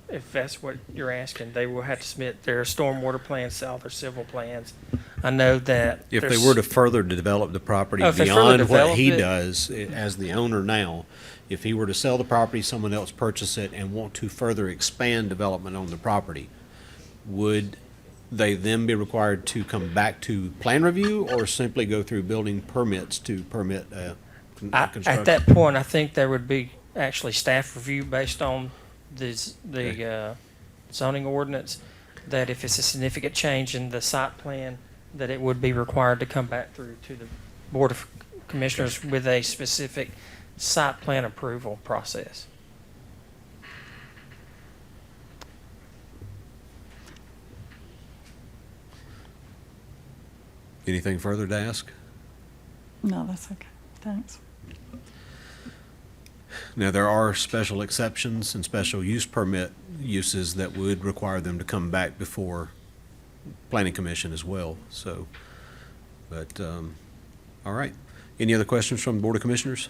If that's what you're asking, they will have to submit their stormwater plans, all their civil plans. I know that If they were to further develop the property if they further beyond what develop he it- does as the owner now, if he were to sell the property, someone else purchase it and want to further expand development on the property, would they then be required to come back to plan review or simply go through building permits to permit construction? at that point, I think there would be actually staff review based on the zoning ordinance, that if it's a significant change in the site plan, that it would be required to come back through to the Board of Commissioners with a specific site plan approval process. Anything further to ask? No, that's okay. Thanks. Now, there are special exceptions and special use permit uses that would require them to come back before Planning Commission as well, so, but, all right. Any other questions from the Board of Commissioners?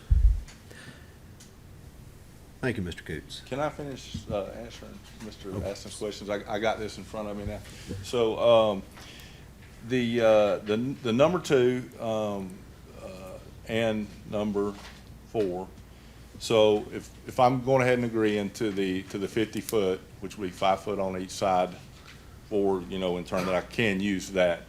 Thank you, Mr. Coots. Can I finish answering Mr. Aston's questions? I got this in front of me now. So the number 2 and number 4. So if I'm going ahead and agreeing to the 50 foot, which would be 5 foot on each side, for in turn that I can use that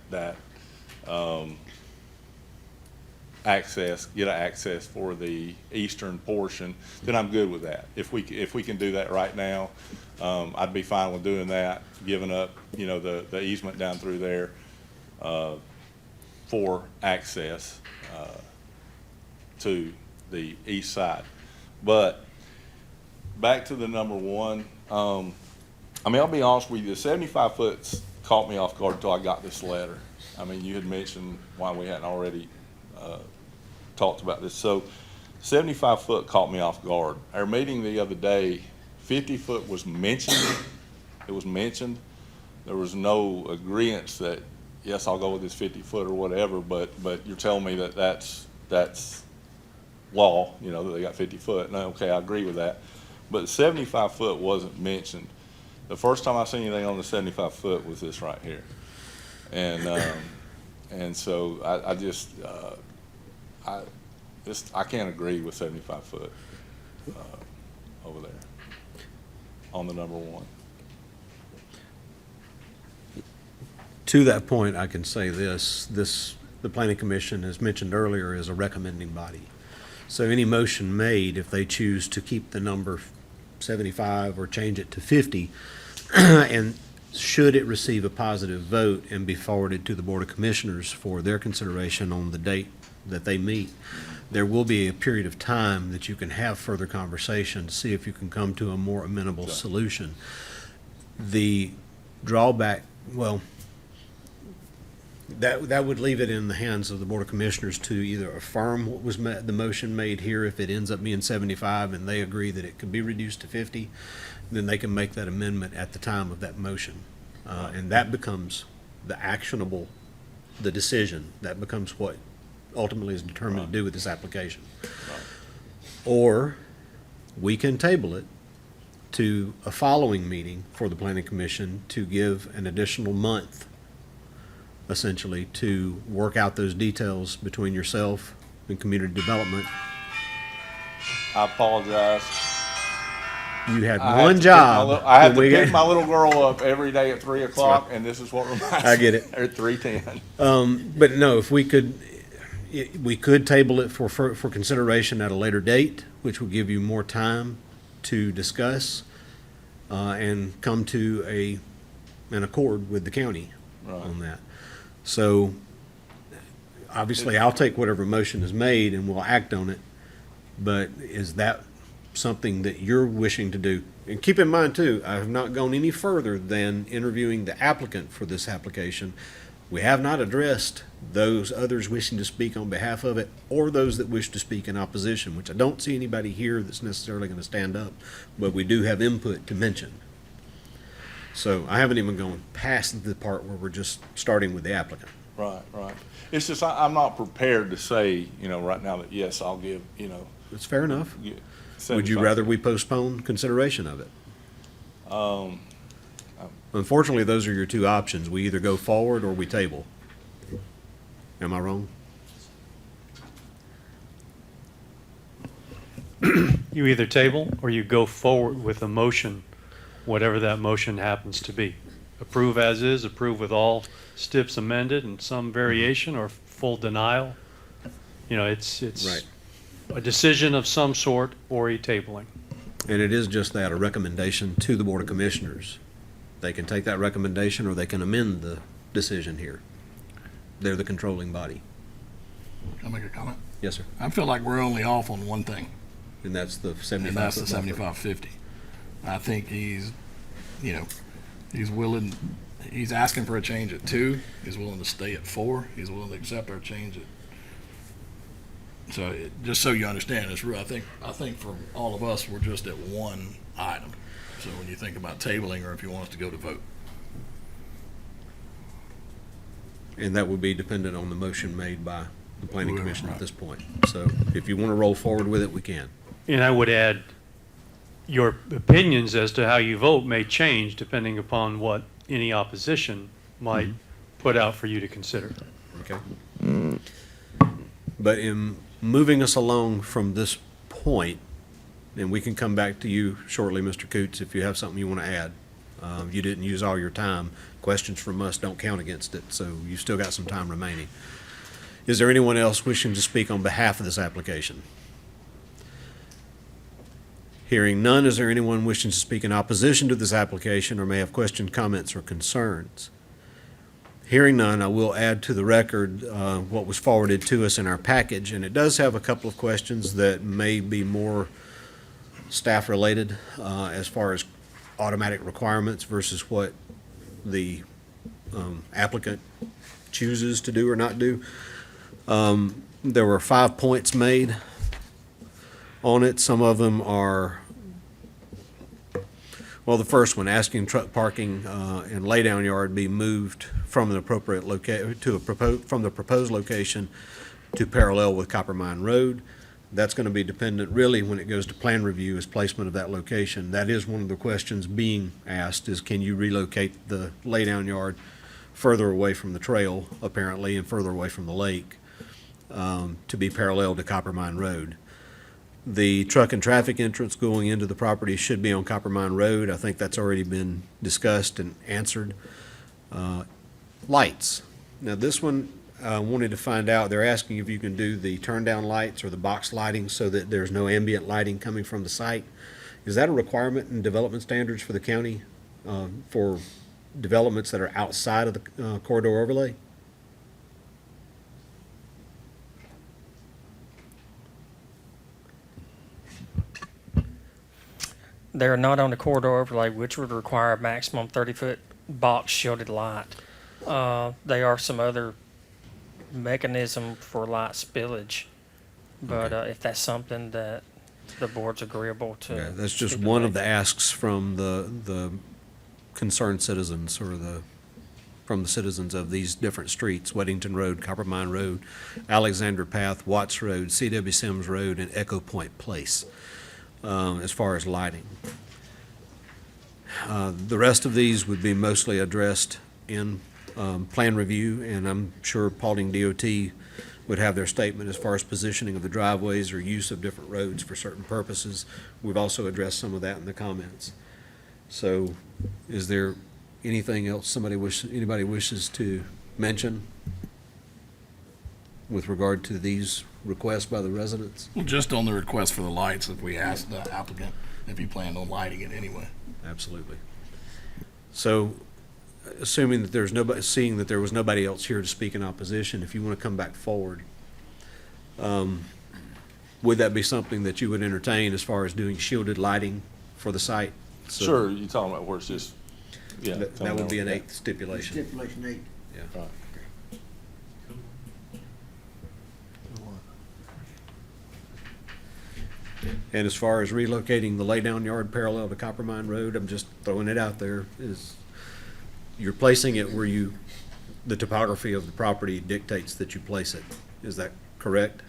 get access for the eastern portion, then I'm good with that. If we can do that right now, I'd be fine with doing that, giving up, the easement down through there, for access, to the east side. But back to the number 1, I'll be honest with you, the 75 foot's caught me off guard until I got this letter. You had mentioned why we hadn't already talked about this. So 75 foot caught me off guard. Our meeting the other day, 50 foot was mentioned. It was mentioned. There was no agreement that, yes, I'll go with this 50 foot or whatever, but you're telling me that that's law, that they got 50 foot. And okay, I agree with that. But 75 foot wasn't mentioned. The first time I seen anything on the 75 foot was this right here. And so I can't agree with 75 foot over there on the number 1. To that point, I can say this, the Planning Commission, as mentioned earlier, is a recommending body. So any motion made, if they choose to keep the number 75 or change it to 50, and should it receive a positive vote and be forwarded to the Board of Commissioners for their consideration on the date that they meet, there will be a period of time that you can have further conversation to see if you can come to a more amenable solution. The drawback, well, that would leave it in the hands of the Board of Commissioners to either affirm what was the motion made here if it ends up being 75 and they agree that it could be reduced to 50, then they can make that amendment at the time of that motion. And that becomes the decision. That becomes what ultimately is determined to do with this application. Or we can table it to a following meeting for the Planning Commission to give an additional month, essentially, to work out those details between yourself and community development. I apologize. You had I one have to job. I have to when we pick got- my little girl up every day at 3 o'clock, and this is what reminds I get it. me. At 3:10. But no, if we could table it for consideration at a later date, which would give you more time to discuss and come to an accord with the county on that. So obviously, I'll take whatever motion is made and we'll act on it. But is that something that you're wishing to do? And keep in mind too, I have not gone any further than interviewing the applicant for this application. We have not addressed those others wishing to speak on behalf of it or those that wish to speak in opposition, which I don't see anybody here that's necessarily going to stand up, but we do have input to mention. So I haven't even gone past the part where we're just starting with the applicant. Right. It's just I'm not prepared to say, right now that, yes, I'll give, That's fair enough. get Would you 75. rather we postpone consideration of it? Unfortunately, those are your two options. We either go forward or we table. Am I wrong? You either table or you go forward with a motion, whatever that motion happens to be. Approve as is, approve with all steps amended and some variation, or full denial. It's Right. a decision of some sort or a tabling. And it is just that, a recommendation to the Board of Commissioners. They can take that recommendation or they can amend the decision here. They're the controlling body. Can I make a comment? Yes, sir. I feel like we're only off on one thing, And that's the 75. and that's the foot buffer. 75-50. I think he's willing, he's asking for a change at 2, he's willing to stay at 4, he's willing to accept our change at. So, just so you understand, it's real, I think for all of us, we're just at one item. So when you think about tabling, or if you want us to go to vote. And that would be dependent on the motion made by the Planning Whoever, Commission at right. this point. So if you want to roll forward with it, we can. And I would add, your opinions as to how you vote may change depending upon what any opposition might put out for you to consider. Okay. But in moving us along from this point, and we can come back to you shortly, Mr. Coots, if you have something you want to add. You didn't use all your time. Questions from us don't count against it, so you've still got some time remaining. Is there anyone else wishing to speak on behalf of this application? Hearing none, is there anyone wishing to speak in opposition to this application or may have questions, comments, or concerns? Hearing none, I will add to the record what was forwarded to us in our package, and it does have a couple of questions that may be more staff-related as far as automatic requirements versus what the applicant chooses to do or not do. There were 5 points made on it. Some of them are, well, the first one, asking truck parking and laydown yard be moved from the appropriate from the proposed location to parallel with Copper Mine Road. That's going to be dependent, really, when it goes to plan review, is placement of that location. That is one of the questions being asked, is can you relocate the laydown yard further away from the trail, apparently, and further away from the lake to be parallel to Copper Mine Road. The truck and traffic entrance going into the property should be on Copper Mine Road. I think that's already been discussed and answered. Lights. Now, this one, I wanted to find out, they're asking if you can do the turn-down lights or the box lighting so that there's no ambient lighting coming from the site. Is that a requirement in development standards for the county for developments that are outside of the corridor overlay? They're not on the corridor overlay, which would require a maximum 30-foot box shielded light. They are some other mechanism for light spillage, but if that's something that the board's agreeable to. Yeah, that's just one of the asks from the concerned citizens or from the citizens of these different streets: Weddington Road, Copper Mine Road, Alexander Path, Watts Road, C.W. Sims Road, and Echo Point Place, as far as lighting. The rest of these would be mostly addressed in plan review, and I'm sure Paulding DOT would have their statement as far as positioning of the driveways or use of different roads for certain purposes. We've also addressed some of that in the comments. So is there anything else anybody wishes to mention with regard to these requests by the residents? Well, just on the request for the lights, if we asked the applicant if he planned on lighting it anyway. Absolutely. So, assuming that there's nobody, seeing that there was nobody else here to speak in opposition, if you want to come back forward, would that be something that you would entertain as far as doing shielded lighting for the site? So Sure, you're talking about where it's just, yeah. that would be an 8th stipulation. Stipulation 8. Yeah. Right. And as far as relocating the laydown yard parallel to Copper Mine Road, I'm just throwing it out there, is you're placing it where the topography of the property dictates that you place it. Is that correct?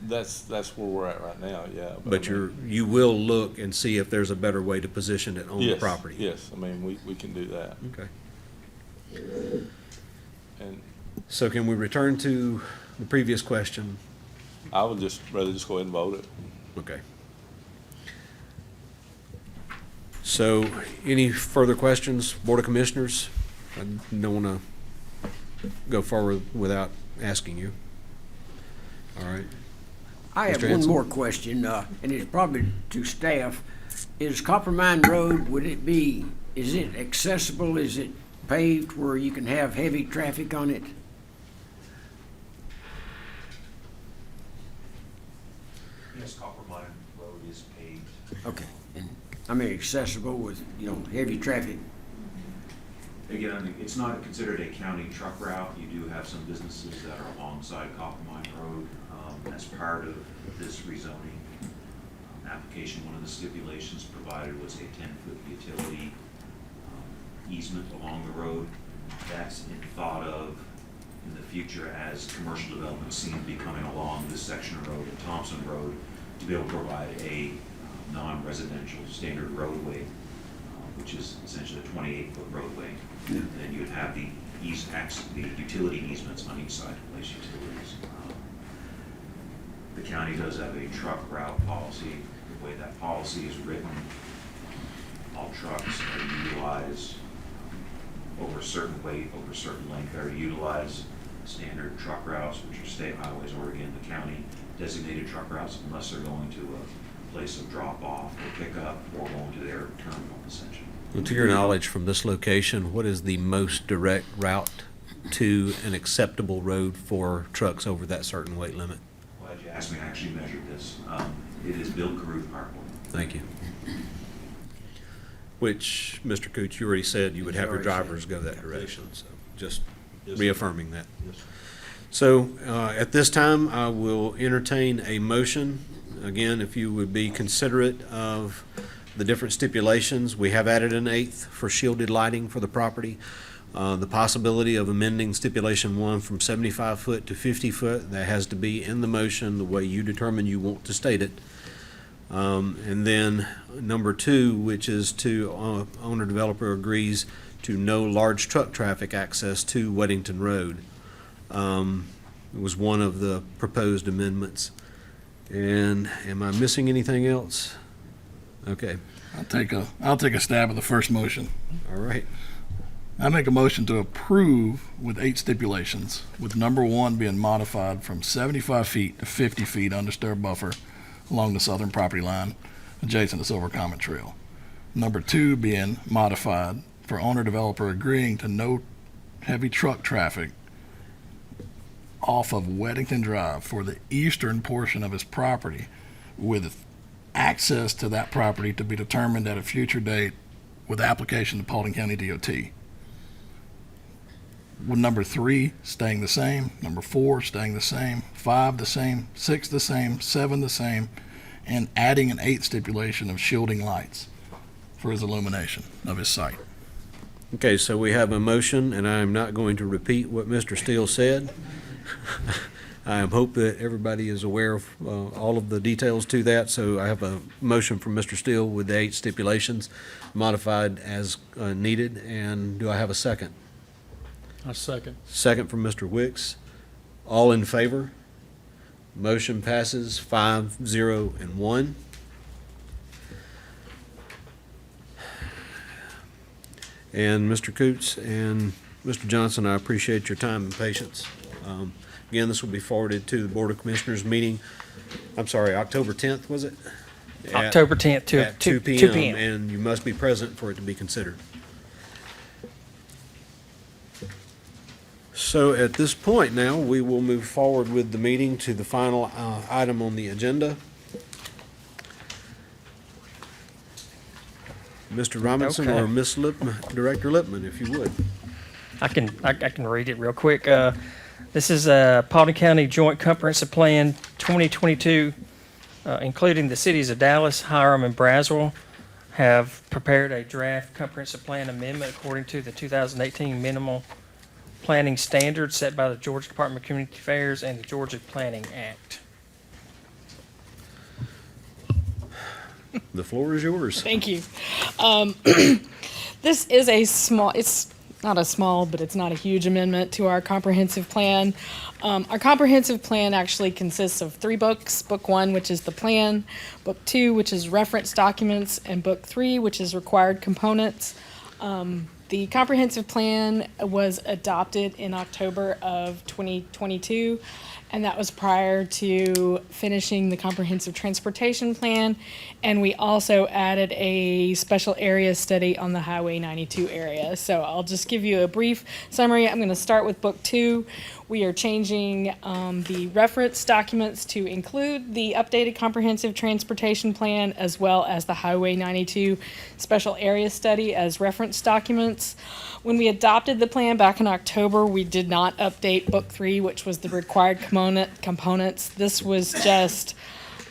That's where we're at right now, yeah. But I mean, you will look and see if there's a better way to position it on the yes, property? Yes, I mean, we can do that. Okay. And So can we return to the previous question? I would rather just go ahead and vote it. Okay. So, any further questions, Board of Commissioners? I don't want to go forward without asking you. All right. I have Mr. one Hanson? more question, and it's probably to staff. Is Copper Mine Road, is it accessible? Is it paved where you can have heavy traffic on it? Yes, Copper Mine Road is paved. Okay. And, I mean, accessible with, heavy traffic? Again, I mean, it's not considered a county truck route. You do have some businesses that are alongside Copper Mine Road. As part of this rezoning application, one of the stipulations provided was a 10-foot utility easement along the road. That's in thought of in the future as commercial development seems to be coming along this section of road and Thompson Road to be able to provide a non-residential standard roadway, which is essentially a 28-foot roadway. And then you would have the utility easements on each side to place utilities. The county does have a truck route policy. The way that policy is written, all trucks are utilized over a certain weight, over a certain length, are utilized standard truck routes, which are state highways or again the county designated truck routes, unless they're going to a place of drop off or pickup or going to their terminal essentially. Well, to your knowledge from this location, what is the most direct route to an acceptable road for trucks over that certain weight limit? Glad you asked me. I actually measured this. It is Bill Caruth Parkway. Thank you. Which, Mr. Coots, you already said you would have your drivers go that direction, so just reaffirming that. So at this time, I will entertain a motion. Again, if you would be considerate of the different stipulations. We have added an eighth for shielded lighting for the property. The possibility of amending stipulation 1 from 75 foot to 50 foot, that has to be in the motion the way you determine you want to state it. And then number 2, which is to owner developer agrees to no large truck traffic access to Weddington Road. It was one of the proposed amendments. And am I missing anything else? Okay, I'll take a stab at the first motion. all right. I make a motion to approve with 8 stipulations, with number 1 being modified from 75 feet to 50 feet undisturbed buffer along the southern property line adjacent to Silver Comet Trail. Number 2 being modified for owner developer agreeing to no heavy truck traffic off of Weddington Drive for the eastern portion of his property, with access to that property to be determined at a future date with application to Paulding County DOT. With number 3 staying the same, number 4 staying the same, 5 the same, 6 the same, 7 the same, and adding an 8th stipulation of shielding lights for his illumination of his site. Okay, so we have a motion, and I am not going to repeat what Mr. Steele said. I hope that everybody is aware of all of the details to that, so I have a motion from Mr. Steele with the 8 stipulations modified as needed, and do I have a second? A second. Second from Mr. Wicks. All in favor? Motion passes 5-0 and 1. And Mr. Coots and Mr. Johnson, I appreciate your time and patience. Again, this will be forwarded to the Board of Commissioners meeting, I'm sorry, October 10th, was it? October 10th At 2 2 p.m., p.m. and you must be present for it to be considered. So at this point now, we will move forward with the meeting to the final item on the agenda. Mr. Robinson Okay. or Ms. Lipman, Director Lipman, if you would. I can read it real quick. This is Paulding County Joint Comprehensive Plan 2022, including the cities of Dallas, Hiram, and Braswell, have prepared a draft comprehensive plan amendment according to the 2018 minimal planning standards set by the Georgia Department of Community Affairs and the Georgia Planning Act. The floor is yours. Thank you. This is it's not a small, but it's not a huge amendment to our comprehensive plan. Our comprehensive plan actually consists of 3 books. Book 1, which is the plan, Book 2, which is reference documents, and Book 3, which is required components. The comprehensive plan was adopted in October of 2022, and that was prior to finishing the comprehensive transportation plan. And we also added a special area study on the Highway 92 area. So I'll just give you a brief summary. I'm going to start with Book 2. We are changing the reference documents to include the updated comprehensive transportation plan as well as the Highway 92 special area study as reference documents. When we adopted the plan back in October, we did not update Book 3, which was the required components. This was just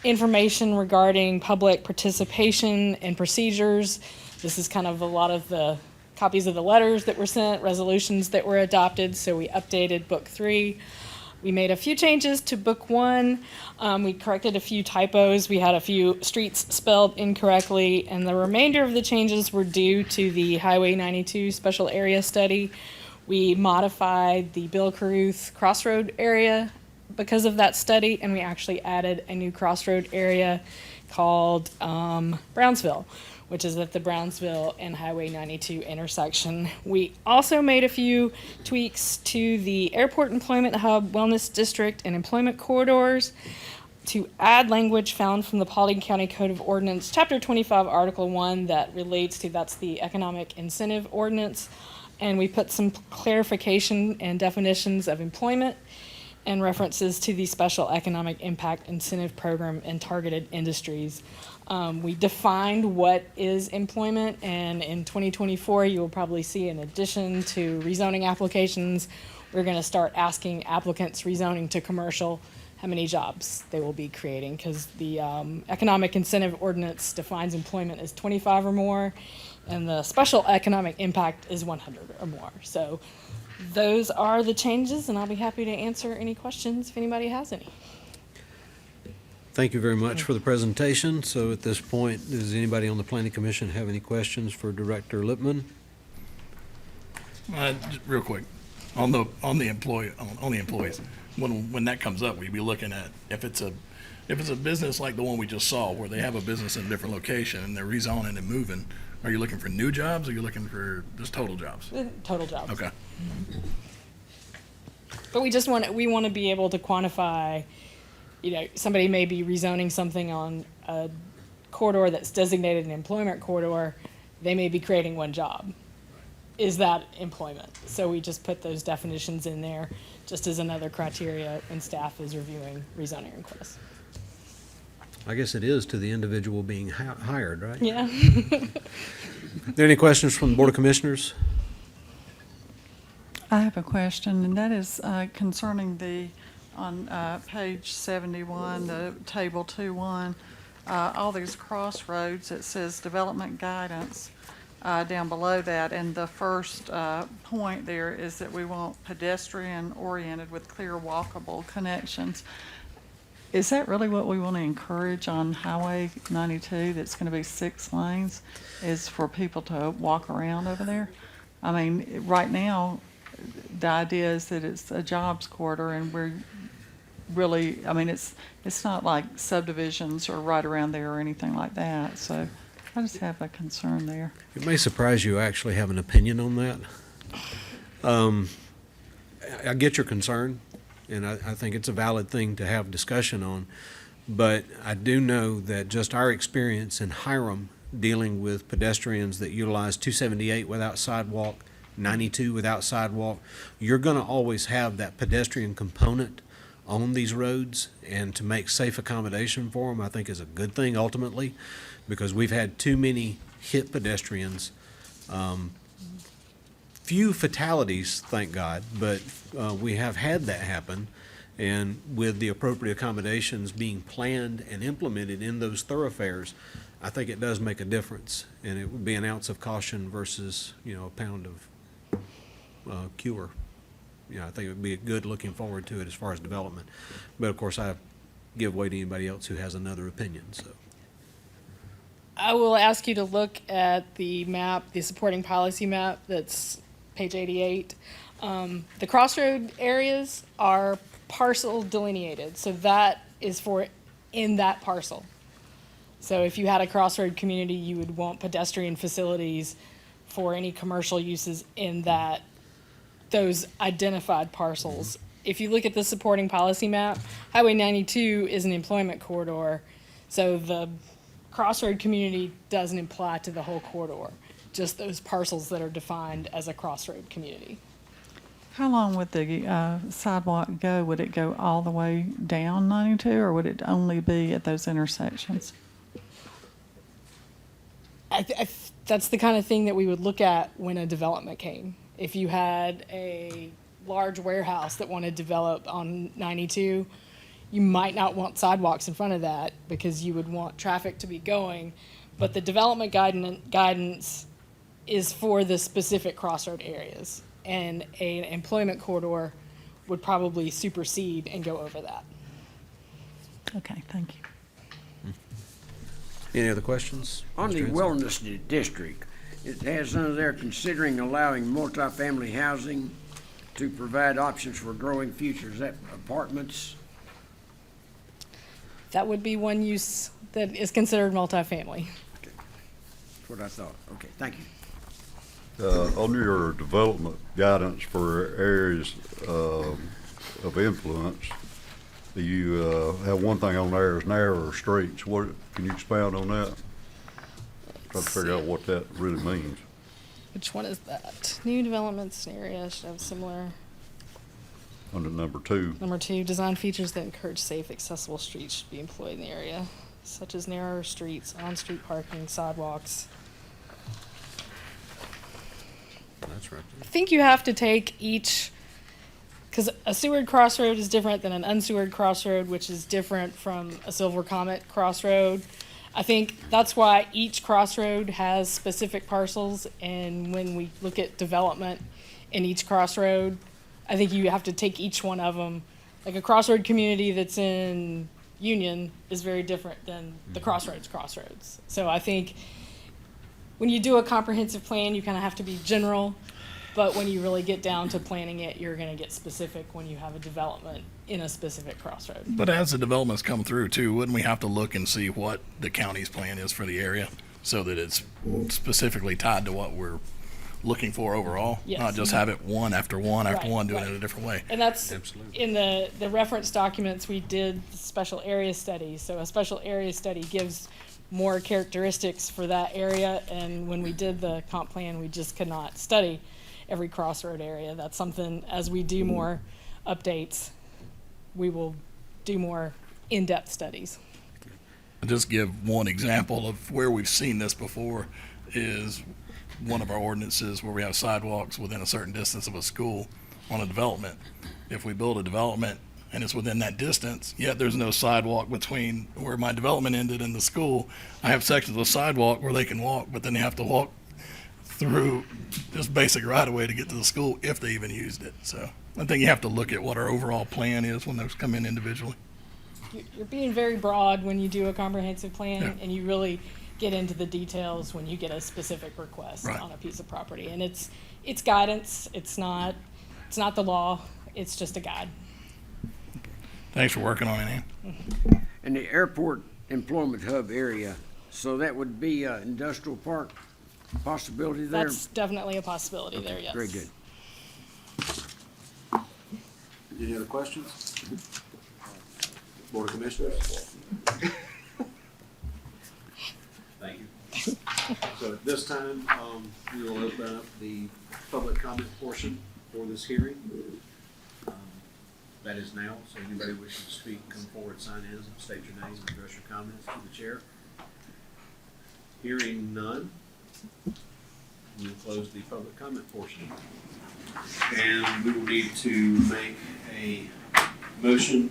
information regarding public participation and procedures. This is kind of a lot of the copies of the letters that were sent, resolutions that were adopted, so we updated Book 3. We made a few changes to book one. We corrected a few typos. We had a few streets spelled incorrectly, and the remainder of the changes were due to the Highway 92 special area study. We modified the Bill Caruth Crossroad area because of that study, and we actually added a new crossroad area called Brownsville, which is at the Brownsville and Highway 92 intersection. We also made a few tweaks to the Airport Employment Hub Wellness District and employment corridors to add language found from the Paulding County Code of Ordinance, Chapter 25, Article 1, that relates to, that's the Economic Incentive Ordinance. And we put some clarification and definitions of employment and references to the Special Economic Impact Incentive Program and targeted industries. We defined what is employment, and in 2024, you will probably see, in addition to rezoning applications, we're going to start asking applicants rezoning to commercial how many jobs they will be creating, because the Economic Incentive Ordinance defines employment as 25 or more, and the Special Economic Impact is 100 or more. So those are the changes, and I'll be happy to answer any questions if anybody has any. Thank you very much for the presentation. So at this point, does anybody on the Planning Commission have any questions for Director Lippman? Just real quick, on the employees, when that comes up, we'd be looking at if it's a business like the one we just saw, where they have a business in a different location and they're rezoning and moving. Are you looking for new jobs, or are you looking for just total jobs? Total jobs. Okay. But we want to be able to quantify, somebody may be rezoning something on a corridor that's designated an employment corridor. They may be creating one job. Is that employment? So we just put those definitions in there just as another criteria when staff is reviewing rezoning requests. I guess it is to the individual being hired, right? Yeah. Are there any questions from the Board of Commissioners? I have a question, and that is concerning on page 71, the table 2.1, all these crossroads, it says development guidance down below that, and the first point there is that we want pedestrian-oriented with clear walkable connections. Is that really what we want to encourage on Highway 92, that's going to be 6 lanes, is for people to walk around over there? I mean, right now, the idea is that it's a jobs corridor, and we're really, I mean, it's not like subdivisions are right around there or anything like that, so I just have a concern there. It may surprise you, I actually have an opinion on that. I get your concern, and I think it's a valid thing to have discussion on, but I do know that just our experience in Hiram dealing with pedestrians that utilize 278 without sidewalk, 92 without sidewalk, you're going to always have that pedestrian component on these roads, and to make safe accommodation for them, I think is a good thing ultimately, because we've had too many hit pedestrians. Few fatalities, thank God, but we have had that happen, and with the appropriate accommodations being planned and implemented in those thoroughfares, I think it does make a difference, and it would be an ounce of caution versus, a pound of cure. I think it would be good looking forward to it as far as development. But of course, I give way to anybody else who has another opinion, so. I will ask you to look at the map, the supporting policy map that's page 88. The crossroad areas are parcel delineated, so that is for in that parcel. So if you had a crossroad community, you would want pedestrian facilities for any commercial uses in those identified parcels. If you look at the supporting policy map, Highway 92 is an employment corridor, so the crossroad community doesn't apply to the whole corridor, just those parcels that are defined as a crossroad community. How long would the sidewalk go? Would it go all the way down 92, or would it only be at those intersections? That's the kind of thing that we would look at when a development came. If you had a large warehouse that wanted to develop on 92, you might not want sidewalks in front of that because you would want traffic to be going. But the development guidance is for the specific crossroad areas. And an employment corridor would probably supersede and go over that. Okay, thank you. Any other questions? On Mr. the Henson? wellness district, it has under there considering allowing multifamily housing to provide options for growing future. Is that apartments? That would be one use that is considered multifamily. That's what I thought. Okay, thank you. On your development guidance for areas of influence, you have one thing on there is narrower streets. What, can you expound on that? Try to figure out what that really means. Which one is that? New developments in area should have similar. Under number 2, Number 2, design features that encourage safe, accessible streets should be employed in the area, such as narrower streets, on-street parking, sidewalks. That's right. I think you have to take each, because a Seward crossroad is different than an unsewered crossroad, which is different from a Silver Comet crossroad. I think that's why each crossroad has specific parcels, and when we look at development in each crossroad, I think you have to take each one of them. Like a crossroad community that's in Union is very different than the crossroads. So I think when you do a comprehensive plan, you kind of have to be general, but when you really get down to planning it, you're going to get specific when you have a development in a specific crossroad. But as the developments come through too, wouldn't we have to look and see what the county's plan is for the area so that it's specifically tied to what we're looking for overall? Yes. Not just have it one after one after Right, one, doing right. it a different way. And that's Absolutely. in the reference documents, we did special area studies. So a special area study gives more characteristics for that area. And when we did the comp plan, we just could not study every crossroad area. That's something, as we do more updates, we will do more in-depth studies. I'll just give one example of where we've seen this before is one of our ordinances where we have sidewalks within a certain distance of a school on a development. If we build a development and it's within that distance, yet there's no sidewalk between where my development ended and the school, I have sections of sidewalk where they can walk, but then they have to walk through just basic right of way to get to the school if they even used it. So I think you have to look at what our overall plan is when those come in individually. You're being very broad when you do a comprehensive plan, Yeah. and you really get into the details when you get a specific request Right. on a piece of property. And it's guidance. It's not the law. It's just a guide. Thanks for working on it, Ann. And the airport employment hub area, so that would be a industrial park possibility there? That's definitely a possibility there, yes. Very good. Any other questions? Board of Commissioners? Thank you. So at this time, we will open up the public comment portion for this hearing. That is now, so anybody wishing to speak, come forward, sign in, state your name, and address your comments to the chair. Hearing none, we will close the public comment portion. And we will need to make a motion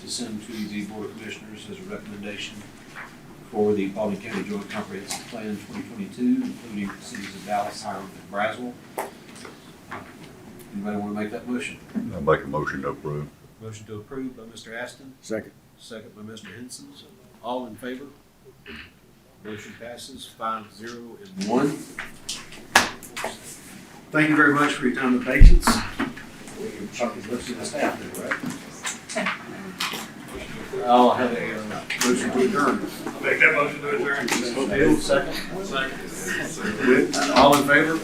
to send to the Board of Commissioners as a recommendation for the Paulding County Joint Comprehensive Plan 2022, including the cities of Dallas, Hiram, and Braswell. Anybody want to make that motion? I make a motion to approve. Motion to approve by Mr. Aston, Second. second by Mr. Henson. All in favor? Motion passes 5-0 and 1. Thank you very much for your time and patience. Chuck is listening to staff there, right? I'll have a motion to adjourn. I'll make that motion to adjourn. Second. All in favor?